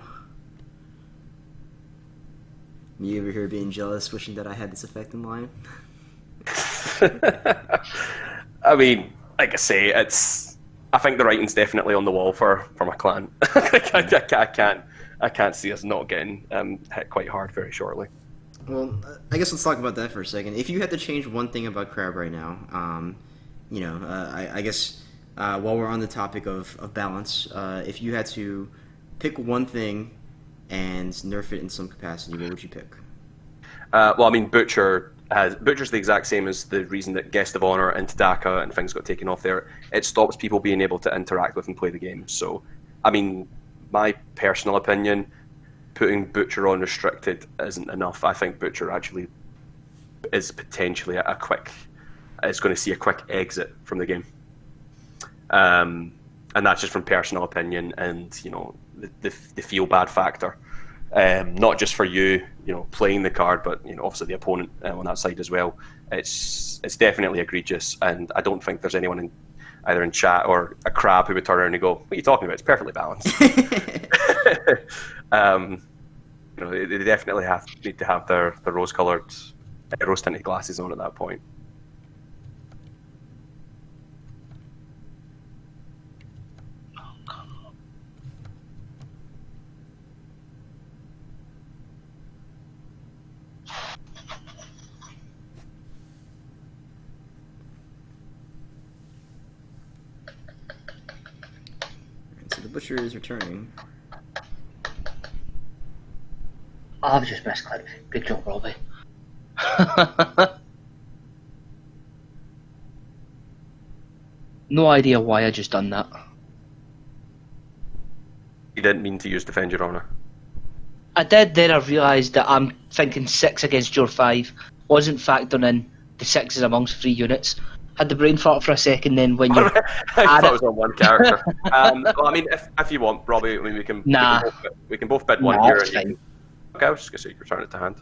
Me over here being jealous, wishing that I had this effect in line. I mean, like I say, I think the writing's definitely on the wall for my clan. I can't see us not getting hit quite hard very shortly. Well, I guess let's talk about that for a second. If you had to change one thing about Crab right now, you know, I guess while we're on the topic of balance, if you had to pick one thing and nerf it in some capacity, what would you pick? Well, I mean, Butcher's the exact same as the reason that Guest of Honor and Tadaka and things got taken off there. It stops people being able to interact with and play the game. So, I mean, my personal opinion, putting Butcher on restricted isn't enough. I think Butcher actually is potentially it's going to see a quick exit from the game. And that's just from personal opinion and, the feel bad factor. Not just for you, playing the card, but obviously the opponent on that side as well. It's definitely egregious, and I don't think there's anyone either in chat or a crab who would turn around and go, "What are you talking about? It's perfectly balanced." They definitely need to have their rose-colored, rose-tinted glasses on at that point. So the Butcher is returning. I've just misclicked. Good job, Robbie. No idea why I just done that. You didn't mean to use Defend Your Honor. I did, then I realised that I'm thinking 6 against your 5. Wasn't factoring in the 6s amongst 3 units. Had the brain fart for a second, then when you I thought it was on one character. Well, I mean, if you want, Robbie, I mean, we can both bid one here. That's fine. Okay, I was just going to say you return it to hand.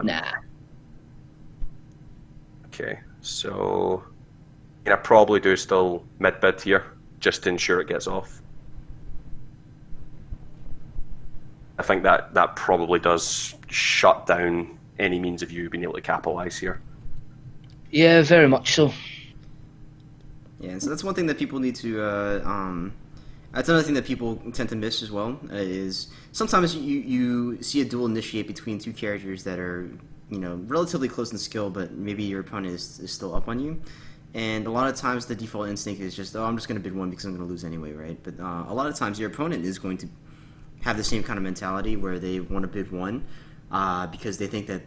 Nah. Okay, so I probably do still mid-bid here, just to ensure it gets off. I think that probably does shut down any means of you being able to capitalise here. Yeah, very much so. Yeah, and so that's one thing that people need to. That's another thing that people tend to miss as well. Is sometimes you see a duel initiate between 2 characters that are relatively close in skill, but maybe your opponent is still up on you. And a lot of times the default instinct is just, I'm just going to bid 1 because I'm going to lose anyway, right? But a lot of times your opponent is going to have the same kind of mentality where they want to bid 1. Because they think that,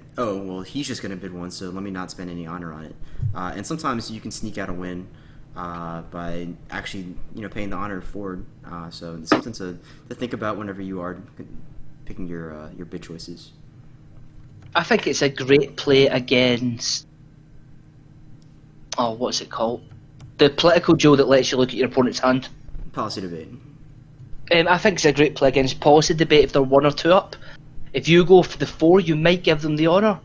he's just going to bid 1, so let me not spend any honor on it. And sometimes you can sneak out a win by actually, paying the honor forward. So it's something to think about whenever you are picking your bid choices. I think it's a great play against... Oh, what's it called? The political duel that lets you look at your opponent's hand. Policy debate. I think it's a great play against policy debate if they're 1 or 2 up. If you go for the 4, you might give them the honour.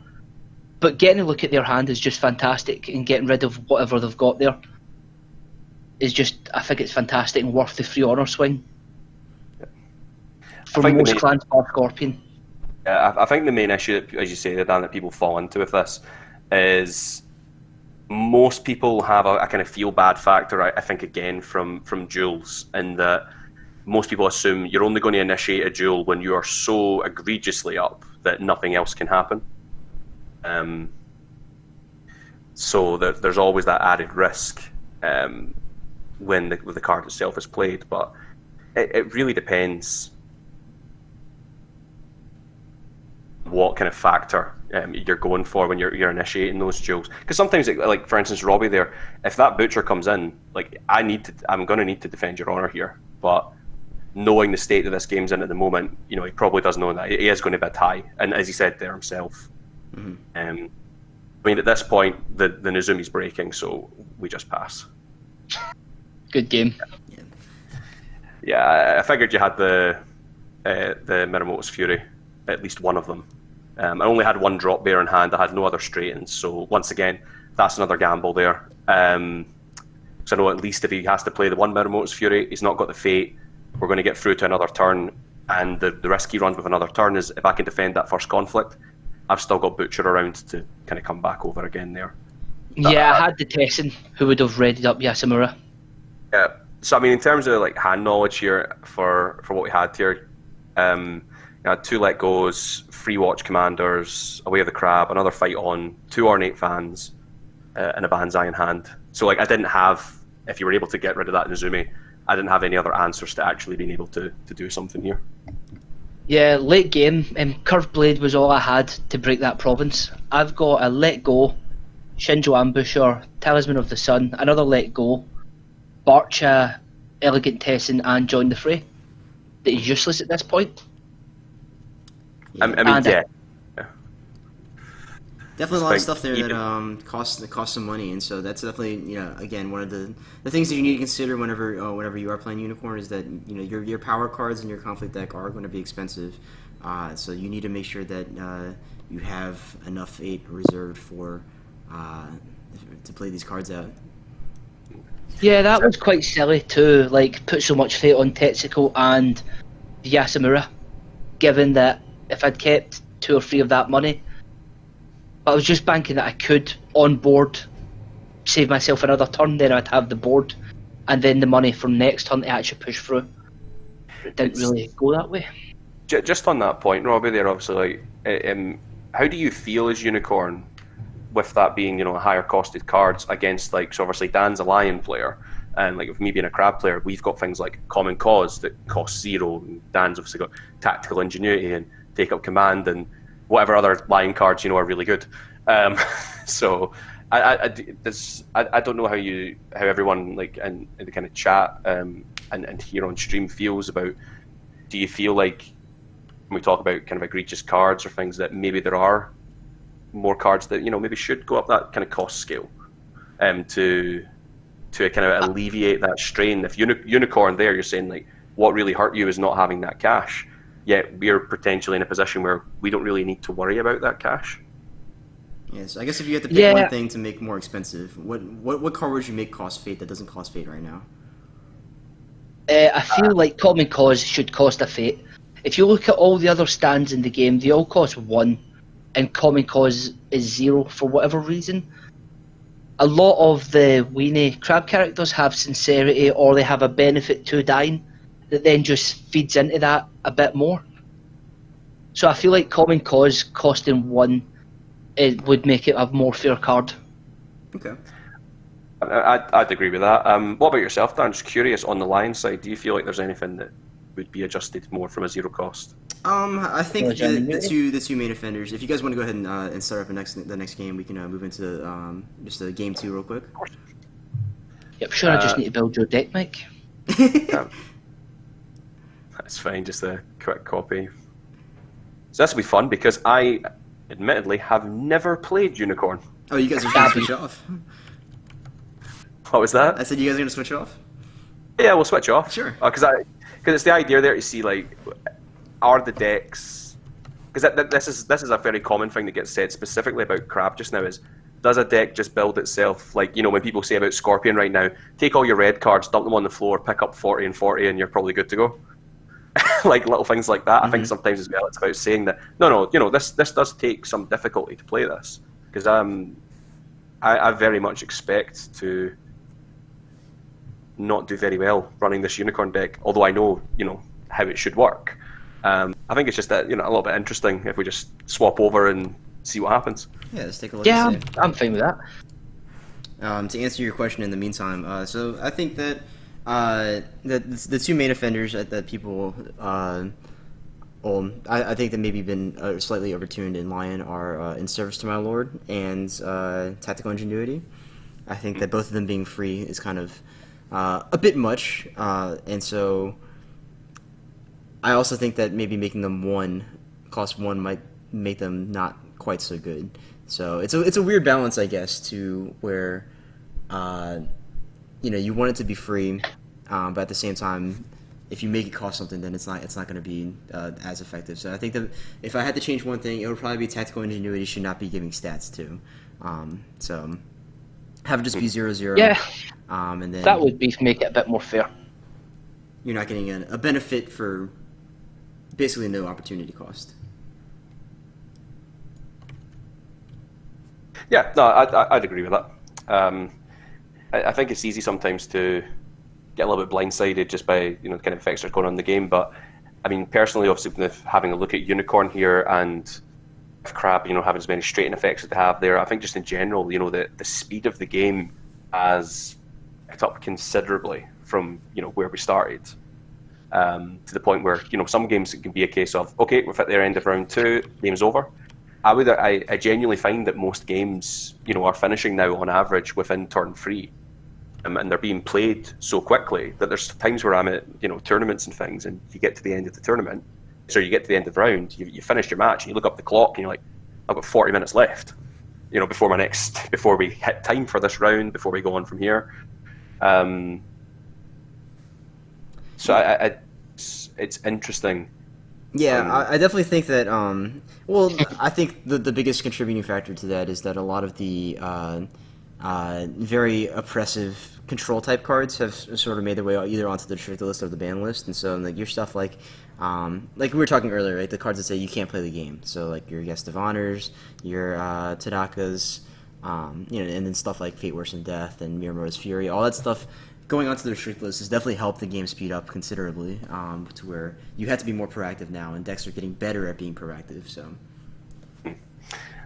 But getting a look at their hand is just fantastic, and getting rid of whatever they've got there is just, I think it's fantastic and worth the free honour swing. For most clans, bar Scorpion. Yeah, I think the main issue, as you say, Dan, that people fall into with this is most people have a kind of feel bad factor, I think, again, from duels, in that most people assume you're only going to initiate a duel when you are so egregiously up that nothing else can happen. So there's always that added risk when the card itself is played, but it really depends what kind of factor you're going for when you're initiating those duels. Because sometimes, like for instance, Robbie there, if that Butcher comes in, like I'm going to need to defend your honor here, but knowing the state that this game's in at the moment, he probably does know that he is going to bid high, and as he said there himself. Mm-hmm. I mean, at this point, the Nozumi's breaking, so we just pass. Good game. Yeah, I figured you had the Minamoto's Fury, at least one of them. I only had 1 drop bear in hand. I had no other straight-ins, so once again, that's another gamble there. Because I know at least if he has to play the 1 Minamoto's Fury, he's not got the Fate. We're going to get through to another turn, and the risk he runs with another turn is if I can defend that first conflict, I've still got Butcher around to kind of come back over again there. Yeah, I had the Tessin who would have readied up Yasamura. Yeah, so I mean, in terms of like hand knowledge here for what we had here, you had 2 let goes, 3 watch commanders, Away of the Crab, another fight on, 2 ornate fans, and a Banzai in hand. So like I didn't have, if you were able to get rid of that Nozumi, I didn't have any other answers to actually being able to do something here. Yeah, late game, Curved Blade was all I had to break that province. I've got a Let Go, Shinjo Ambusher, Talisman of the Sun, another Let Go, Barcha, Elegant Tessin, and Join the Fray. That is useless at this point. I mean, yeah. Definitely a lot of stuff there that costs some money, and so that's definitely again one of the things that you need to consider whenever you are playing Unicorn is that your power cards and your conflict deck are going to be expensive, so you need to make sure that you have enough 8 reserved for to play these cards out. Yeah, that was quite silly too. Like put so much fate on Tetsuko and Yasamura, given that if I'd kept 2 or 3 of that money. But I was just banking that I could, on board, save myself another turn, then I'd have the board, and then the money from next turn to actually push through. It didn't really go that way. Just on that point, Robbie, there obviously, how do you feel as Unicorn, with that being higher costed cards against so obviously Dan's a Lion player, and with me being a Crab player, we've got things like Common Cause that cost 0, and Dan's obviously got Tactical Ingenuity and Take Up Command and whatever other Lion cards are really good. So I don't know how everyone in the kind of chat and here on stream feels about. Do you feel like when we talk about kind of egregious cards or things that maybe there are more cards that maybe should go up that kind of cost scale to kind of alleviate that strain? If Unicorn there, you're saying what really hurt you is not having that cash. Yet we're potentially in a position where we don't really need to worry about that cash. Yeah, so I guess if you had to pick one thing to make more expensive, what card would you make cost fate that doesn't cost fate right now? I feel like Common Cause should cost a fate. If you look at all the other stands in the game, they all cost 1, and Common Cause is 0 for whatever reason. A lot of the weenie Crab characters have Sincerity, or they have a benefit to dying that then just feeds into that a bit more. So I feel like Common Cause costing 1 it would make it a more fair card. Okay. I'd agree with that. What about yourself, Dan? Just curious, on the Lion side, do you feel like there's anything that would be adjusted more from a 0 cost? I think the two main offenders. If you guys want to go ahead and start up the next game, we can move into just game 2 real quick. Yep, sure. I just need to build your deck, Mike. That's fine. Just a quick copy. So this will be fun because I, admittedly, have never played Unicorn. Oh, you guys are going to switch off? What was that? I said you guys are going to switch off? Yeah, we'll switch off. Sure. Because it's the idea there to see are the decks, because this is a very common thing that gets said specifically about Crab just now is, does a deck just build itself? When people say about Scorpion right now, take all your red cards, dump them on the floor, pick up 40 and 40, and you're probably good to go. Little things like that. Mm-hmm. I think sometimes as well it's about saying that no, this does take some difficulty to play this, because I very much expect to not do very well running this Unicorn deck, although I know how it should work. I think it's just that a little bit interesting if we just swap over and see what happens. Yeah, let's take a look. Yeah, I'm fine with that. To answer your question in the meantime, so I think that the two main offenders that people I think that maybe been slightly overtuned in Lion are In Service to My Lord and Tactical Ingenuity. I think that both of them being free is kind of a bit much, and so I also think that maybe making them cost 1 might make them not quite so good. So it's a weird balance, I guess, to where you want it to be free, but at the same time, if you make it cost something, then it's not going to be as effective. So I think that if I had to change one thing, it would probably be Tactical Ingenuity should not be giving stats too. So have it just be 0/0. Yeah. And then that would make it a bit more fair. You're not getting a benefit for basically no opportunity cost. Yeah, no, I'd agree with that. I think it's easy sometimes to get a little bit blindsided just by the kind of effects that are going on in the game. But I mean, personally, obviously, having a look at Unicorn here and Crab, having as many straighten effects that they have there, I think just in general, the speed of the game has picked up considerably from where we started. To the point where some games it can be a case of, okay, we're at the end of round 2, game's over. I genuinely find that most games are finishing now on average within turn 3, and they're being played so quickly that there's times where I'm at tournaments and things, and you get to the end of the tournament, so you get to the end of the round, you finish your match, and you look up the clock, and you're like, I've got 40 minutes left, before we hit time for this round, before we go on from here. So it's interesting. Yeah, I definitely think that. I think the biggest contributing factor to that is that a lot of the very oppressive control type cards have sort of made their way either onto the restricted list or the ban list, and so your stuff like we were talking earlier, right? The cards that say you can't play the game, so like your Guest of Honors, your Tadakas, and then stuff like Fate Worse than Death and Miyamoto's Fury, all that stuff. Going onto the restrict list has definitely helped the game speed up considerably, to where you have to be more proactive now, and decks are getting better at being proactive. So,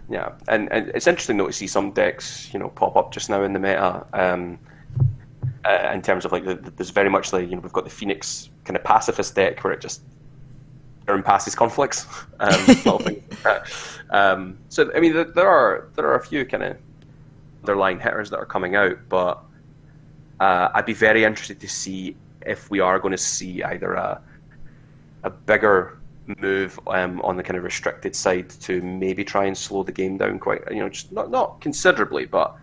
yeah, and it's interesting though to see some decks, pop up just now in the meta, in terms of there's very much we've got the Phoenix kind of pacifist deck where it just passes conflicts, little things like that. So I mean, there are a few kind of underlying hitters that are coming out, but. I'd be very interested to see if we are going to see either a bigger move on the kind of restricted side to maybe try and slow the game down quite, just not considerably, but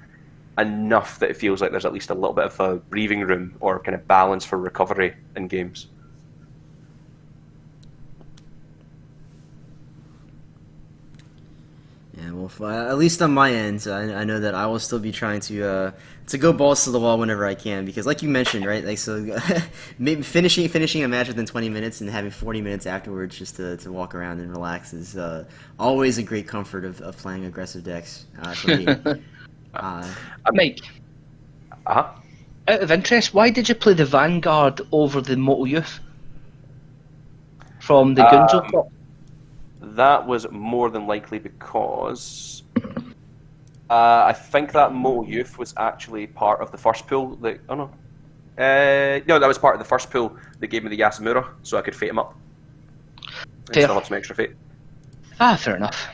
enough that it feels like there's at least a little bit of a breathing room or kind of balance for recovery in games. Yeah, well, at least on my end, I know that I will still be trying to go balls to the wall whenever I can, because like you mentioned, right, maybe finishing a match within 20 minutes and having 40 minutes afterwards just to walk around and relax is always a great comfort of playing aggressive decks for me. Mike, out of interest, why did you play the Vanguard over the Moto Youth from the Gunzo Cup? That was more than likely because I think that Moto Youth was actually part of the first pool. No, that was part of the first pool that gave me the Yasamura, so I could fate him up. And still have some extra fate. Fair enough.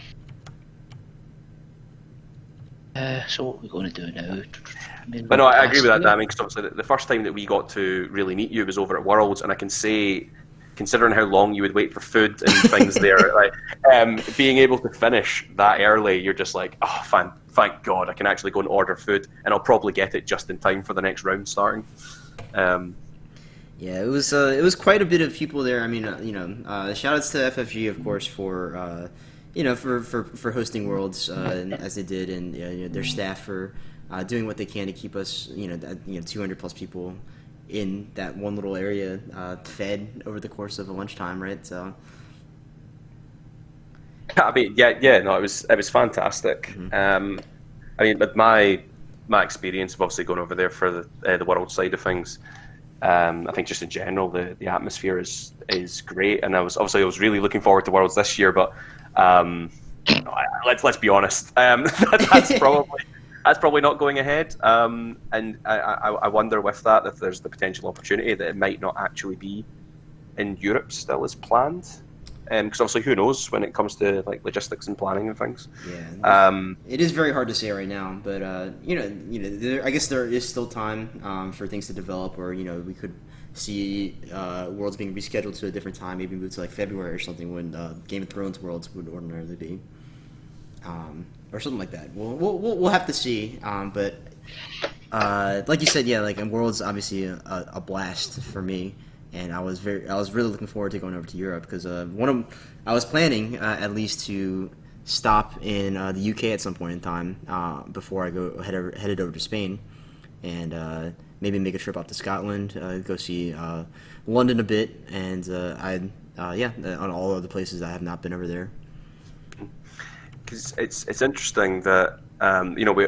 So what are we going to do now? But no, I agree with that, Damien, because obviously the first time that we got to really meet you was over at Worlds, and I can say, considering how long you would wait for food and things there, being able to finish that early, you're just like, oh, thank God, I can actually go and order food, and I'll probably get it just in time for the next round starting. Yeah, it was quite a bit of people there. I mean, shout outs to FFG, of course, for for hosting Worlds as they did, and their staff for doing what they can to keep us 200 plus people in that one little area fed over the course of a lunchtime, right? So, I mean, no, it was fantastic. Mm-hmm. I mean, but my experience of obviously going over there for the world side of things, I think just in general the atmosphere is great, and I was really looking forward to Worlds this year, but let's be honest, that's probably not going ahead, and I wonder with that if there's the potential opportunity that it might not actually be in Europe still as planned, because obviously who knows when it comes to logistics and planning and things. Yeah, it is very hard to say right now, but I guess there is still time for things to develop, or we could see Worlds being rescheduled to a different time, maybe move to February or something when Game of Thrones Worlds would ordinarily be. Or something like that. We'll have to see. But like you said, yeah, in Worlds obviously a blast for me, and I was really looking forward to going over to Europe because I was planning at least to stop in the UK at some point in time before I headed over to Spain, and maybe make a trip up to Scotland, go see London a bit, and on all other places I have not been over there. It's interesting that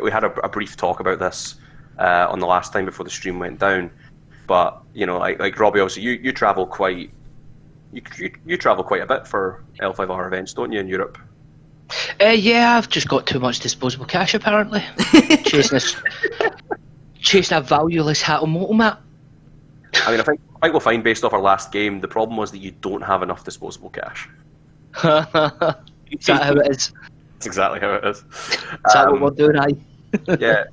we had a brief talk about this on the last time before the stream went down, but like Robbie, also you travel quite a bit for L5R events, don't you, in Europe? Yeah, I've just got too much disposable cash apparently. chasing a valueless Automoto map. I mean, I think we'll find based off our last game, the problem was that you don't have enough disposable cash. Is that how it is? That's exactly how it is. Is that what we're doing, aye? Yeah.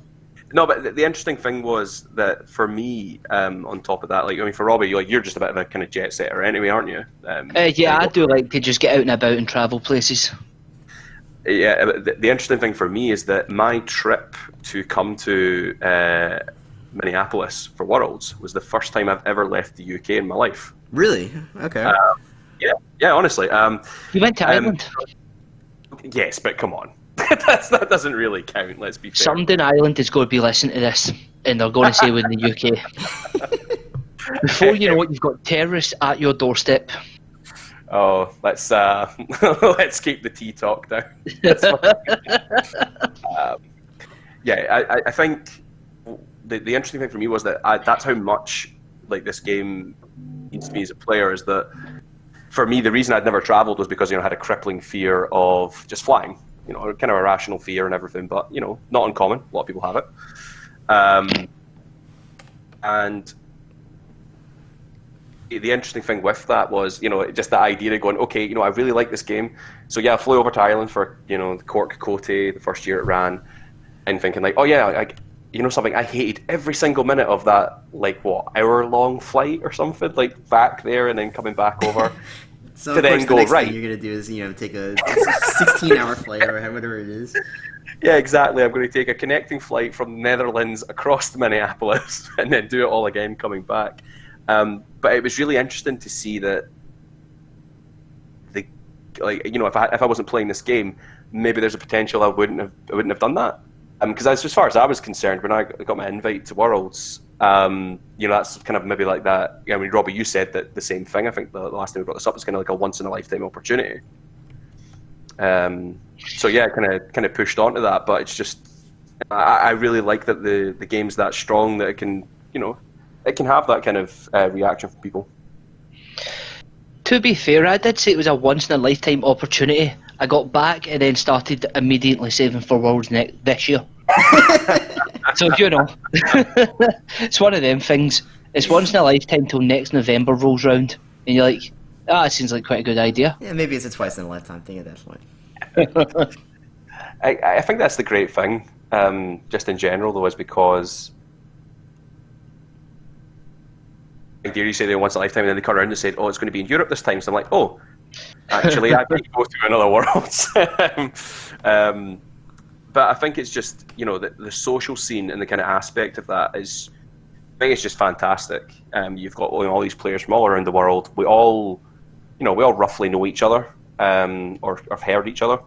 No, but the interesting thing was that for me, on top of that, like, I mean, for Robbie, you're just a bit of a kind of jet setter anyway, aren't you? Yeah, I do like to just get out and about and travel places. Yeah, the interesting thing for me is that my trip to come to Minneapolis for Worlds was the first time I've ever left the UK in my life. Really? Okay. Yeah, honestly. You went to Ireland? Yes, but come on. That doesn't really count, let's be fair. Somebody in Ireland is going to be listening to this, and they're going to say we're in the UK. Before you know it, you've got terrorists at your doorstep. Oh, let's let's keep the tea talk down. I think the interesting thing for me was that that's how much like this game means to me as a player. Is that for me the reason I'd never travelled was because I had a crippling fear of just flying. Kind of a rational fear and everything, but not uncommon. A lot of people have it. And the interesting thing with that was, just the idea of going, okay, I really like this game. So yeah, I flew over to Ireland for, the Cork Cote, the first year it ran, and thinking like, oh yeah, something, I hated every single minute of that, like, hour-long flight or something, like back there and then coming back over. So to then go, the next right. thing you're gonna do is take a 16-hour flight or whatever it is. Yeah, exactly. I'm going to take a connecting flight from the Netherlands across to Minneapolis and then do it all again coming back. But it was really interesting to see that if I wasn't playing this game, maybe there's a potential I wouldn't have done that. Because as far as I was concerned, when I got my invite to Worlds, that's kind of maybe like that. I mean, Robbie, you said that the same thing. I think the last time we brought this up was kind of like a once in a lifetime opportunity. So yeah, kind of pushed onto that. But it's just, I really like that the game's that strong that it can, it can have that kind of reaction from people. To be fair, I did say it was a once in a lifetime opportunity. I got back and then started immediately saving for Worlds this year. So it's one of them things. It's once in a lifetime till next November rolls round, and you're like, it seems like quite a good idea. Yeah, maybe it's a twice in a lifetime thing at that point. I think that's the great thing, just in general though, is because you say they once in a lifetime, and then they come around and say, "Oh, it's going to be in Europe this time." So I'm like, "Oh, actually, I might go to another Worlds." But I think it's just the social scene and the kind of aspect of that is, I think it's just fantastic. You've got all these players from all around the world. We all roughly know each other, or have heard each other,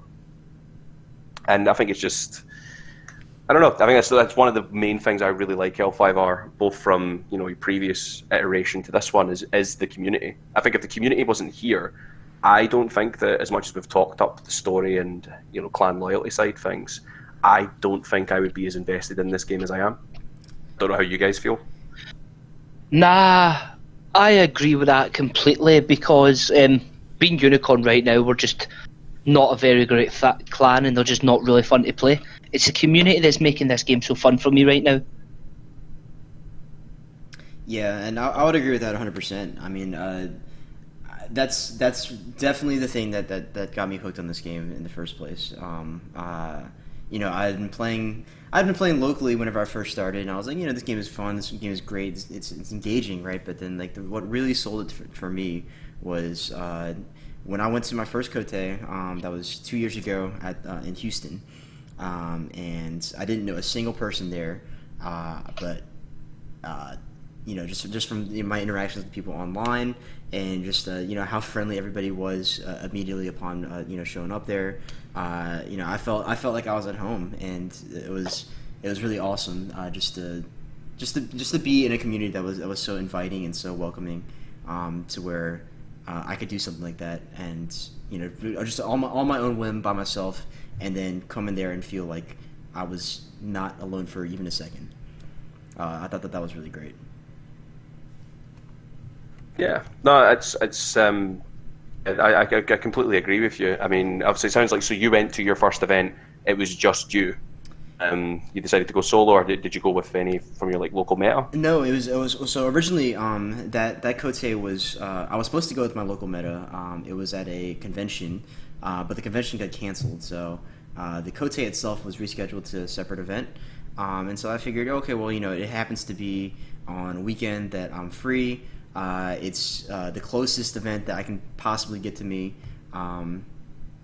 and I think it's just, I don't know. I think that's one of the main things I really like L5R, both from your previous iteration to this one, is the community. I think if the community wasn't here, I don't think that, as much as we've talked up the story and clan loyalty side things, I don't think I would be as invested in this game as I am. Don't know how you guys feel. Nah, I agree with that completely, because being Unicorn right now, we're just not a very great clan, and they're just not really fun to play. It's the community that's making this game so fun for me right now. Yeah, and I would agree with that 100%. I mean, that's definitely the thing that got me hooked on this game in the first place. I'd been playing locally whenever I first started, and I was like, this game is fun, this game is great, it's engaging, right? But then what really sold it for me was when I went to my first Cote, that was 2 years ago in Houston, and I didn't know a single person there, but just from my interactions with people online, and just how friendly everybody was immediately upon showing up there. I felt like I was at home, and it was really awesome just to be in a community that was so inviting and so welcoming, to where I could do something like that, and just on my own whim by myself, and then come in there and feel like I was not alone for even a second. I thought that was really great. Yeah, no, it's I completely agree with you. I mean, obviously, it sounds like, so you went to your first event, it was just you. you decided to go solo, or did you go with any from your like local meta? No, it was so originally that Kote was I was supposed to go with my local meta. It was at a convention, but the convention got canceled. So the Kote itself was rescheduled to a separate event, and so I figured, okay, well, it happens to be on a weekend that I'm free. It's the closest event that I can possibly get to me.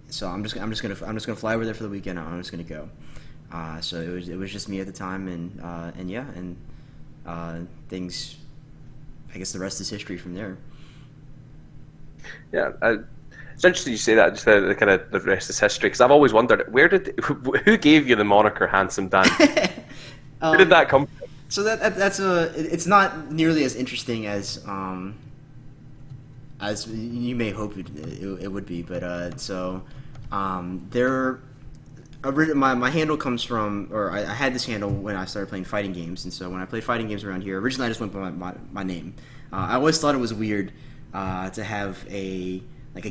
So I'm just gonna fly over there for the weekend. I'm just gonna go. So it was just me at the time, and things. I guess the rest is history from there. Yeah, it's interesting you say that. Just the kind of the rest is history, because I've always wondered who gave you the moniker Handsome Dan? Where did that come from? So it's not nearly as interesting as you may hope it would be, but my handle comes from, or I had this handle when I started playing fighting games, and so when I played fighting games around here, originally I just went by my name. I always thought it was weird to have a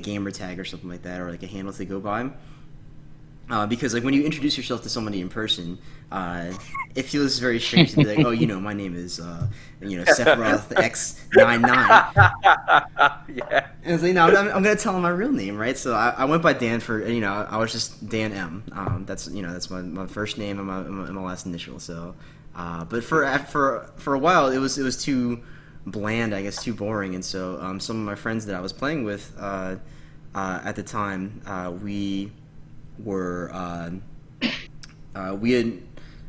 gamer tag or something like that, or like a handle to go by. Because like when you introduce yourself to somebody in person, it feels very strange to be like, oh, my name is Sephiroth X99. Yeah. And I was like, no, I'm gonna tell him my real name, right? So I went by Dan for I was just Dan M. That's my first name and my last initial. So, but for a while it was too bland, I guess, too boring, and so some of my friends that I was playing with at the time, we had,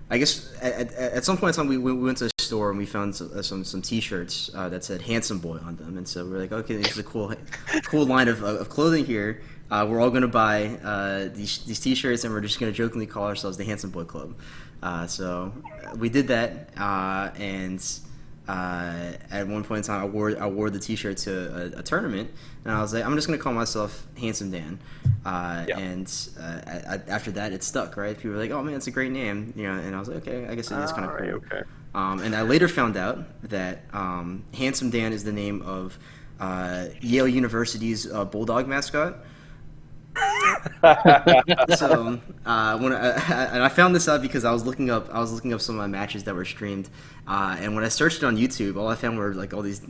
I guess, at some point in time we went to a store and we found some T-shirts that said "Handsome Boy" on them, and so we're like, okay, this is a cool line of clothing here. We're all gonna buy these T-shirts, and we're just gonna jokingly call ourselves the Handsome Boy Club. So we did that, and at one point in time, I wore the T-shirt to a tournament, and I was like, I'm just gonna call myself Handsome Dan. And after that, it stuck, right? People were like, "Oh man, it's a great name," and I was like, "Okay, I guess it is kind of cool." Right, okay. And I later found out that Handsome Dan is the name of Yale University's Bulldog mascot. So when I found this out because I was looking up some of my matches that were streamed, and when I searched it on YouTube, all I found were like all these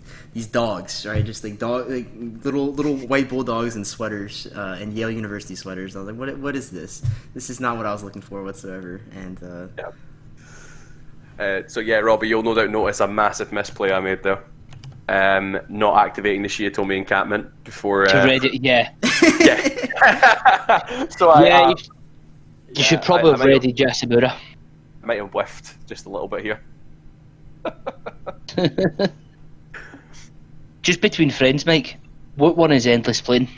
dogs, right? Just like little white bulldogs in sweaters, and Yale University sweaters. I was like, what is this? This is not what I was looking for whatsoever. And so yeah, Robbie, you'll no doubt notice a massive misplay I made there. Not activating the Shiatomi encampment before. Yeah. Yeah. So you should probably have readied Yasamura. I might have whiffed just a little bit here. Just between friends, Mike, what one is Endless playing?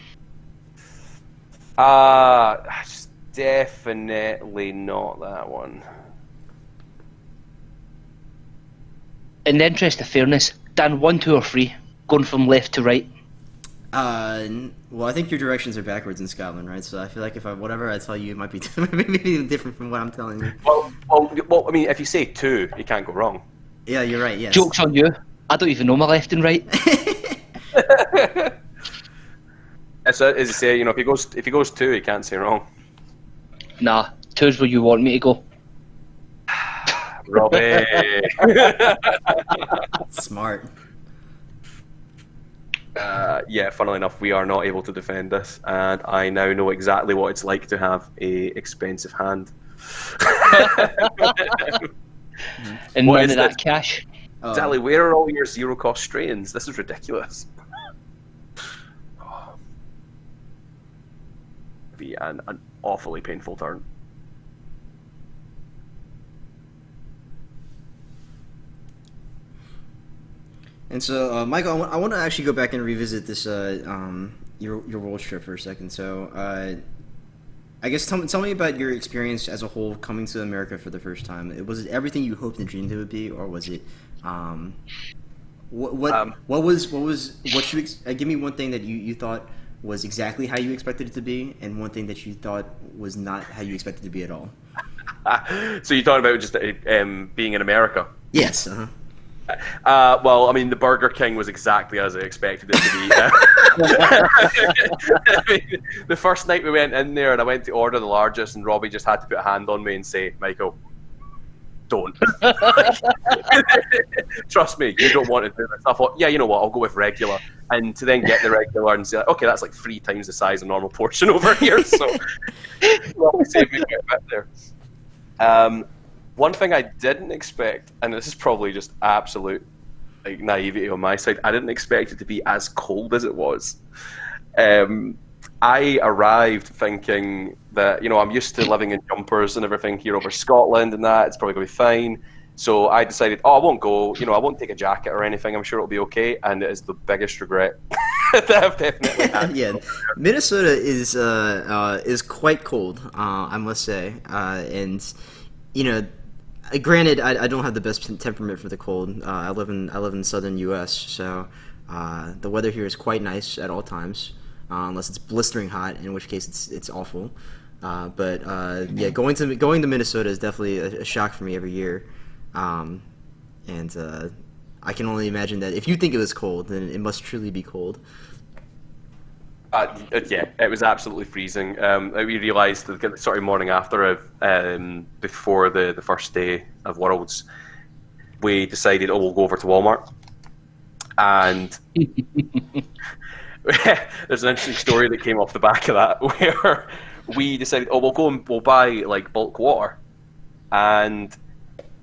It's definitely not that one. In the interest of fairness, Dan, 1, 2, or 3, going from left to right. Well, I think your directions are backwards in Scotland, right? So I feel like whatever I tell you, it might be maybe different from what I'm telling you. Well, I mean, if you say 2, you can't go wrong. Yeah, you're right. Yes. Joke's on you. I don't even know my left and right. So, as you say, if he goes 2, he can't say wrong. Nah, 2's where you want me to go. Robbie. Smart. Yeah, funnily enough, we are not able to defend this, and I now know exactly what it's like to have a expensive hand. And none of that cash. Exactly, where are all your zero-cost strains? This is ridiculous. Be an awfully painful turn. And so, Michael, I want to actually go back and revisit this your world trip for a second. So, I guess tell me about your experience as a whole coming to America for the first time. Was it everything you hoped and dreamed it would be, or was it give me one thing that you thought was exactly how you expected it to be, and one thing that you thought was not how you expected it to be at all. So you're talking about just being in America? Yes. Uh-huh. Well, I mean, the Burger King was exactly as I expected it to be. I mean, the first night we went in there and I went to order the largest, and Robbie just had to put a hand on me and say, "Michael, don't. Trust me, you don't want to do this. I thought, yeah, you know what, I'll go with regular. And to then get the regular and say, okay, that's like 3 times the size of normal portion over here. So, well, save me quite a bit there. One thing I didn't expect, and this is probably just absolute like naivety on my side, I didn't expect it to be as cold as it was. I arrived thinking that, you know, I'm used to living in jumpers and everything here over Scotland and that, it's probably going to be fine. So I decided, I won't go, you know, I won't take a jacket or anything, I'm sure it'll be okay, and it is the biggest regret that I've definitely had. Yeah, Minnesota is quite cold, I must say, and, you know, granted, I don't have the best temperament for the cold. I live in southern U.S., so the weather here is quite nice at all times, unless it's blistering hot, in which case it's awful. But yeah, going to Minnesota is definitely a shock for me every year, and I can only imagine that if you think it was cold, then it must truly be cold. Yeah, it was absolutely freezing. We realised the sort of morning after, before the first day of Worlds, we decided, we'll go over to Walmart. And there's an interesting story that came off the back of that, where we decided, we'll go and we'll buy like bulk water. And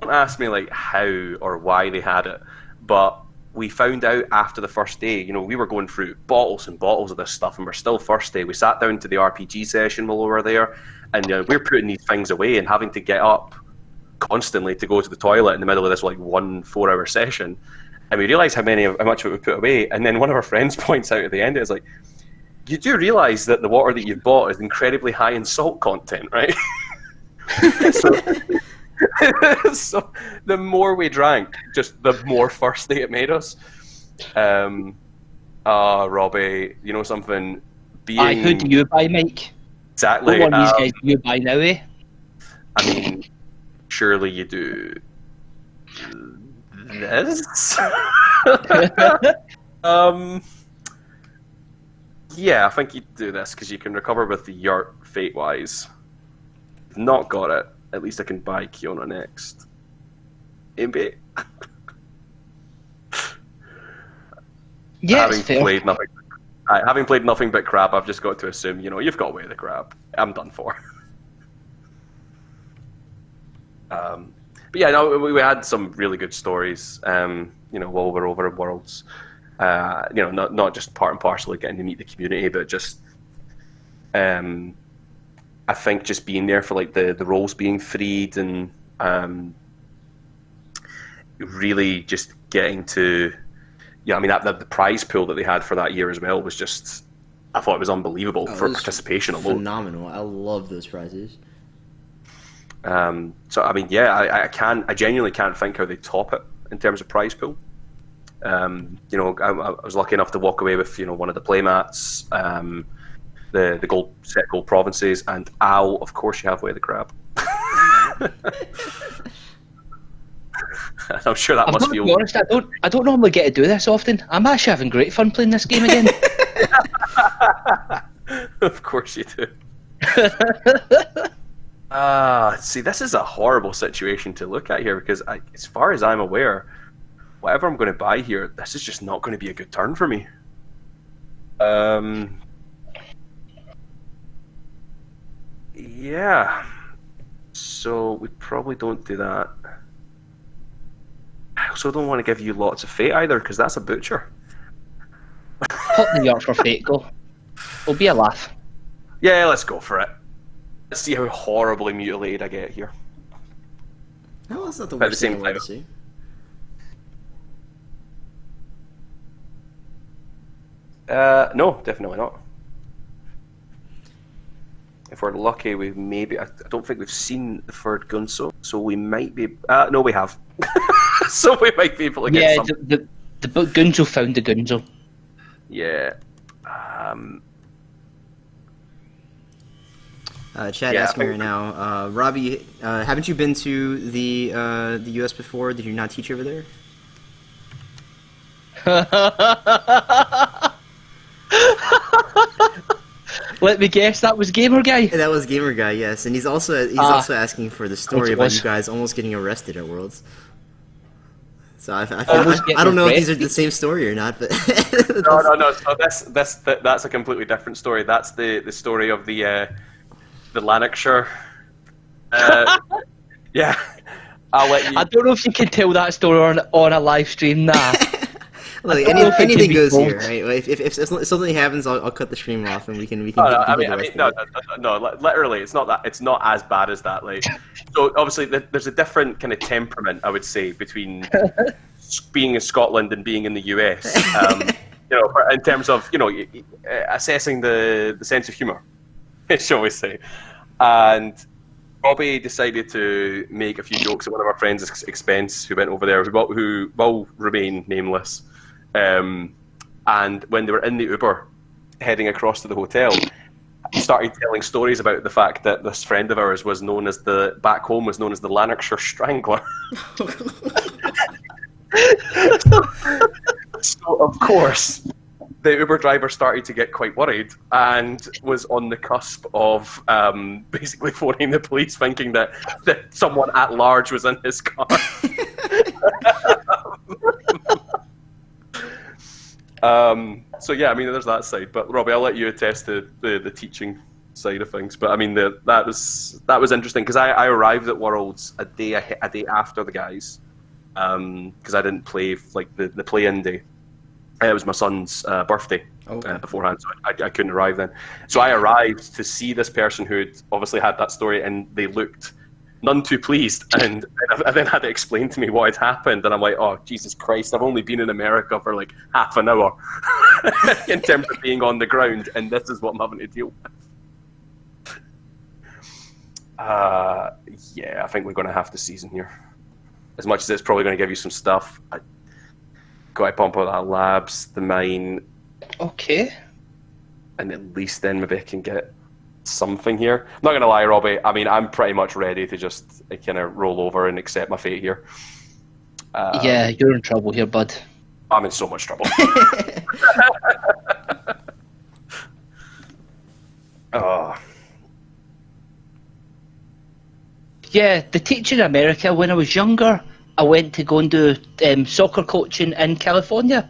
don't ask me like how or why they had it, but we found out after the first day, you know, we were going through bottles and bottles of this stuff, and we're still first day. We sat down to the RPG session while we were there, and we're putting these things away and having to get up constantly to go to the toilet in the middle of this like 1 4-hour session. And we realised how much of it we put away. And then one of our friends points out at the end, it's like, you do realise that the water that you've bought is incredibly high in salt content, right? So the more we drank, just the more thirsty it made us. Robbie, you know something? Who do you buy, Mike? Exactly. What one of these guys do you buy now, eh? I mean, surely you do this? Yeah, I think you do this because you can recover with the Yurt Fate-wise. If not got it, at least I can buy Kiona next. Maybe. Yeah, having played nothing but crab, I've just got to assume, you know, you've got away with the crab. I'm done for. But yeah, no, we had some really good stories, you know, while we were over in Worlds. You know, not just part and parcel of getting to meet the community, but just, I think just being there for like the roles being freed, and really just getting to, yeah, I mean the prize pool that they had for that year as well was just, I thought it was unbelievable for participation alone. Phenomenal. I love those prizes. So I mean, yeah, I genuinely can't think how they top it in terms of prize pool. You know, I was lucky enough to walk away with, you know, one of the playmats, the gold provinces, and Al, of course you have Way of the Crab. I'm sure that must feel. To be honest, I don't normally get to do this often. I'm actually having great fun playing this game again. Of course you do. See, this is a horrible situation to look at here, because as far as I'm aware, whatever I'm going to buy here, this is just not going to be a good turn for me. Yeah. So we probably don't do that. I also don't want to give you lots of fate either, because that's a butcher. Pop the York for fate, go. It'll be a laugh. Yeah, let's go for it. Let's see how horribly mutilated I get here. No, that's not the At the worst same thing I want time. to see. No, definitely not. If we're lucky, we maybe. I don't think we've seen the third Gunso, so we might be. No, we have. So we might be able to get some. Yeah, the Gunzo found the Gunzo. Yeah. Chad asking me right now, Robbie, haven't you been to the U.S. before? Did you not teach over there? Let me guess, that was Gamer Guy. That was Gamer Guy, yes, and he's also asking for the story about you guys almost getting arrested at Worlds. So I don't know if these are the same story or not, but No. So that's a completely different story. That's the story of the Lanarkshire. Yeah, I'll let you. I don't know if you can tell that story on a live stream now. Look, anything goes here, right? If something happens, I'll cut the stream off and we can. No. Literally, it's not that. It's not as bad as that. Like, so obviously, there's a different kind of temperament, I would say, between being in Scotland and being in the US. In terms of assessing the sense of humour, shall we say? And Robbie decided to make a few jokes at one of our friends' expense who went over there, who will remain nameless. And when they were in the Uber heading across to the hotel, he started telling stories about the fact that this friend of ours was known as back home was known as the Lanarkshire Strangler. So of course, the Uber driver started to get quite worried and was on the cusp of basically phoning the police, thinking that someone at large was in his car. So yeah, I mean, there's that side. But Robbie, I'll let you attest to the teaching side of things. But I mean, that was interesting because I arrived at Worlds a day after the guys because I didn't play like the play-in day. It was my son's birthday beforehand, so I couldn't arrive then. So I arrived to see this person who had obviously had that story, and they looked none too pleased. And I then had to explain to me what had happened, and I'm like, oh, Jesus Christ, I've only been in America for like half an hour in terms of being on the ground, and this is what I'm having to deal with. Yeah, I think we're going to have to season here. As much as it's probably going to give you some stuff, got to pump out that labs, the mine. Okay. And at least then maybe I can get something here. I'm not going to lie, Robbie. I mean, I'm pretty much ready to just kind of roll over and accept my fate here. Yeah, you're in trouble here, bud. I'm in so much trouble. Oh. Yeah, the teacher in America, when I was younger, I went to go and do soccer coaching in California.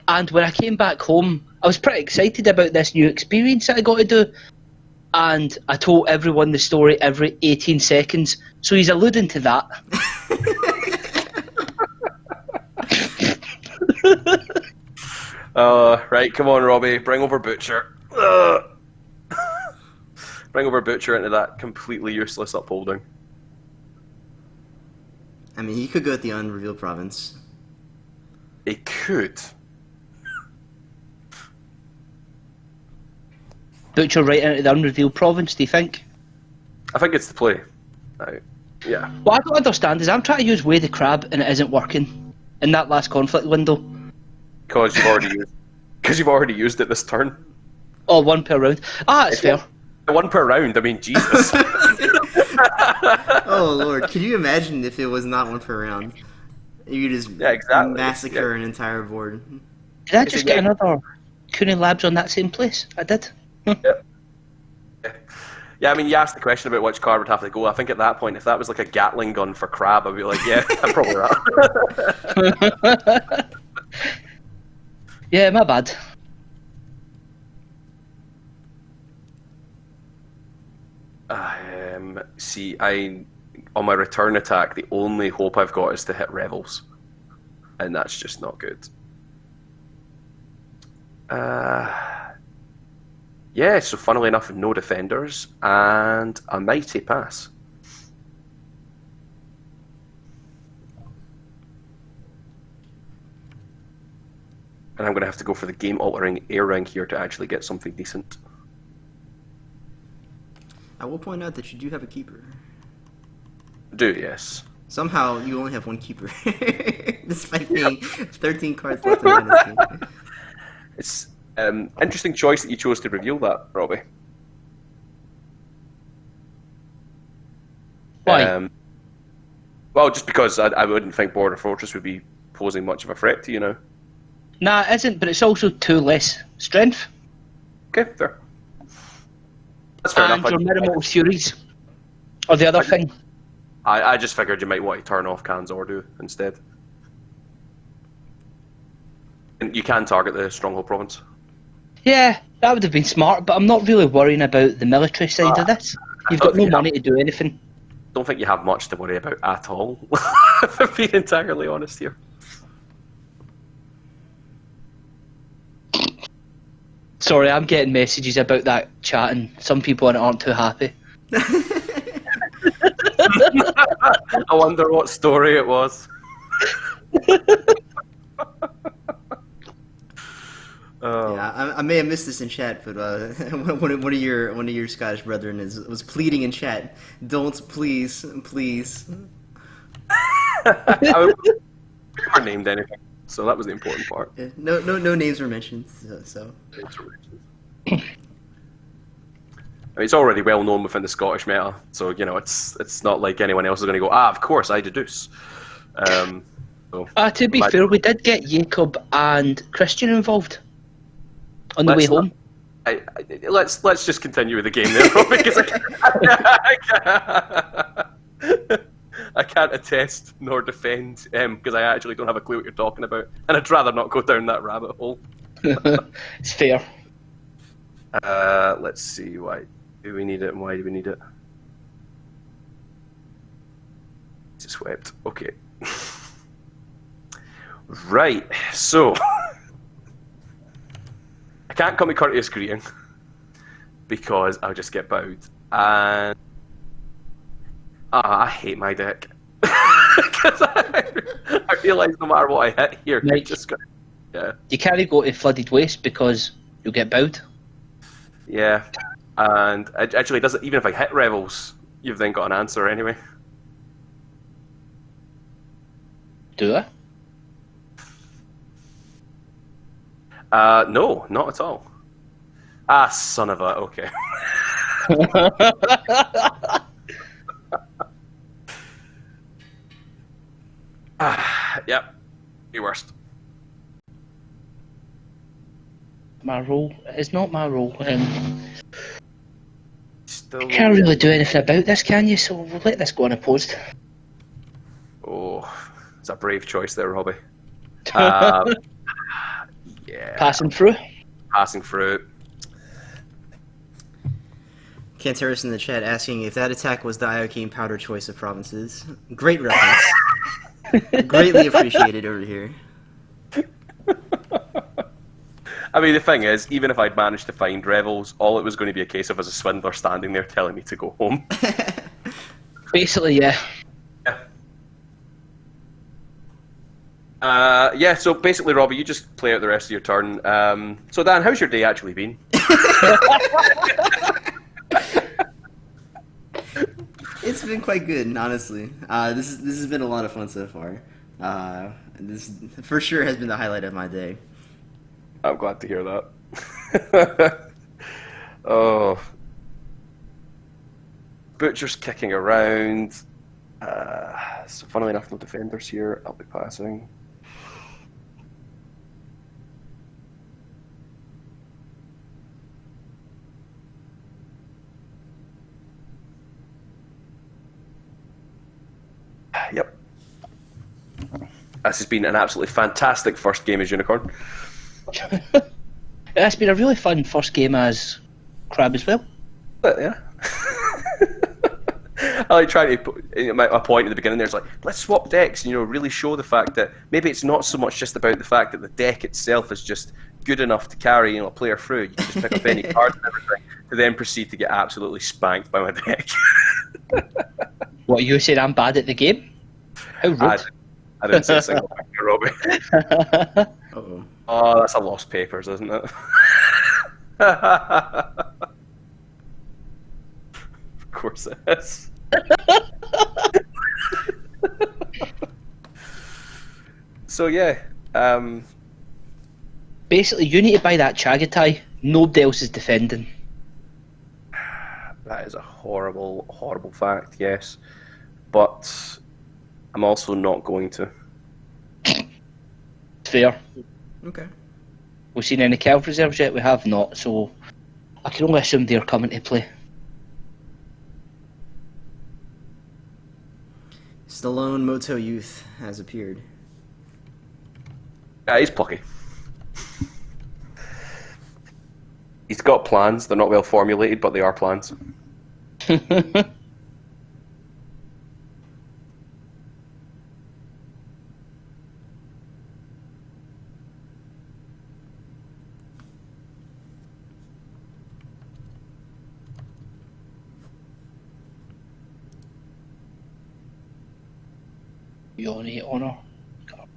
And when I came back home, I was pretty excited about this new experience that I got to do. And I told everyone the story every 18 seconds. So he's alluding to that. Right, come on, Robbie. Bring over Butcher. Bring over Butcher into that completely useless upholding. I mean, you could go with the unrevealed province. It could. Butcher right into the unrevealed province, do you think? I think it's the play. Yeah. What I don't understand is I'm trying to use Way the Crab and it isn't working in that last conflict window. Because you've already used it this turn. Oh, one per round. That's fair. One per round. I mean, Jesus. Oh Lord, can you imagine if it was not one per round? You just massacre an entire board. Did I just get another Cooning Labs on that same place? I did. Yeah, I mean, you asked the question about which card would have to go. I think at that point, if that was like a Gatling gun for Crab, I'd be like, yeah, I'm probably right. Yeah, my bad. See, on my return attack, the only hope I've got is to hit Revels. And that's just not good. Yeah, so funnily enough, no defenders and a mighty pass. And I'm going to have to go for the game-altering air ring here to actually get something decent. I will point out that you do have a keeper. Do, yes. Somehow, you only have one keeper. Despite being 13 cards left in Dynasty. It's interesting choice that you chose to reveal that, Robbie. Why? Well, just because I wouldn't think Border Fortress would be posing much of a threat to you now. Nah, it isn't, but it's also 2 less strength. Okay, fair. That's fair and enough. your minimal Furies are the other thing. I just figured you might want to turn off cans or do instead. And you can target the Stronghold province. Yeah, that would have been smart, but I'm not really worrying about the military side of this. You've got no money to do anything. Don't think you have much to worry about at all, if I'm being entirely honest here. Sorry, I'm getting messages about that chat, and some people aren't too happy. I wonder what story it was. Yeah, I may have missed this in chat, but one of your Scottish brethren was pleading in chat, "Don't, please." I never named anything, so that was the important part. Yeah, no names were mentioned. So. I mean, it's already well known within the Scottish meta, so it's not like anyone else is going to go. Of course, I deduce. To be fair, we did get Jacob and Christian involved on the way home. Let's just continue with the game there, because I can't attest nor defend because I actually don't have a clue what you're talking about, and I'd rather not go down that rabbit hole. It's fair. Let's see, why do we need it and why do we need it? It's swept. Okay. Right, so I can't come to courteous greeting because I'll just get bowed. And I hate my deck. Because I realise no matter what I hit here, Right. it's just yeah. You can't go to Flooded Waste because you'll get bowed. Yeah. And it actually doesn't, even if I hit Revels, you've then got an answer anyway. Do I? No, not at all. Son of a, okay. Yep, your worst. My role is not my role. Still You can't really do anything about this, can you? So we'll let this go unopposed. Oh, it's a brave choice there, Robbie. Yeah. Passing through. Passing through. Canteris in the chat asking if that attack was the Iocane powder choice of provinces. Great reference. Greatly appreciated over here. I mean, the thing is, even if I'd managed to find Revels, all it was going to be a case of as a swindler standing there telling me to go home. Basically, yeah. Yeah, so basically, Robbie, you just play out the rest of your turn. So, Dan, how's your day actually been? It's been quite good, honestly. This has been a lot of fun so far. This for sure has been the highlight of my day. I'm glad to hear that. Oh. Butcher's kicking around. So funnily enough, no defenders here. I'll be passing. Yep. This has been an absolutely fantastic first game as Unicorn. It's been a really fun first game as Crab as well. But, yeah. I like trying to put a point at the beginning there. It's like, let's swap decks and really show the fact that maybe it's not so much just about the fact that the deck itself is just good enough to carry a player through. You can just pick up any cards and everything to then proceed to get absolutely spanked by my deck. What, you said I'm bad at the game? How rude. I didn't say a single thing to Robbie. Uh-oh. Oh, that's a lost papers, isn't it? Of course it is. So yeah, Basically, you need to buy that Chagatai. Nobody else is defending. that is a horrible, horrible fact, yes. But I'm also not going to. Fair. Okay. We've seen any Kelv reserves yet? We have not, so I can only assume they're coming to play. Stallone Moto Youth has appeared. He's plucky. He's got plans. They're not well formulated, but they are plans. You only hit honor. God.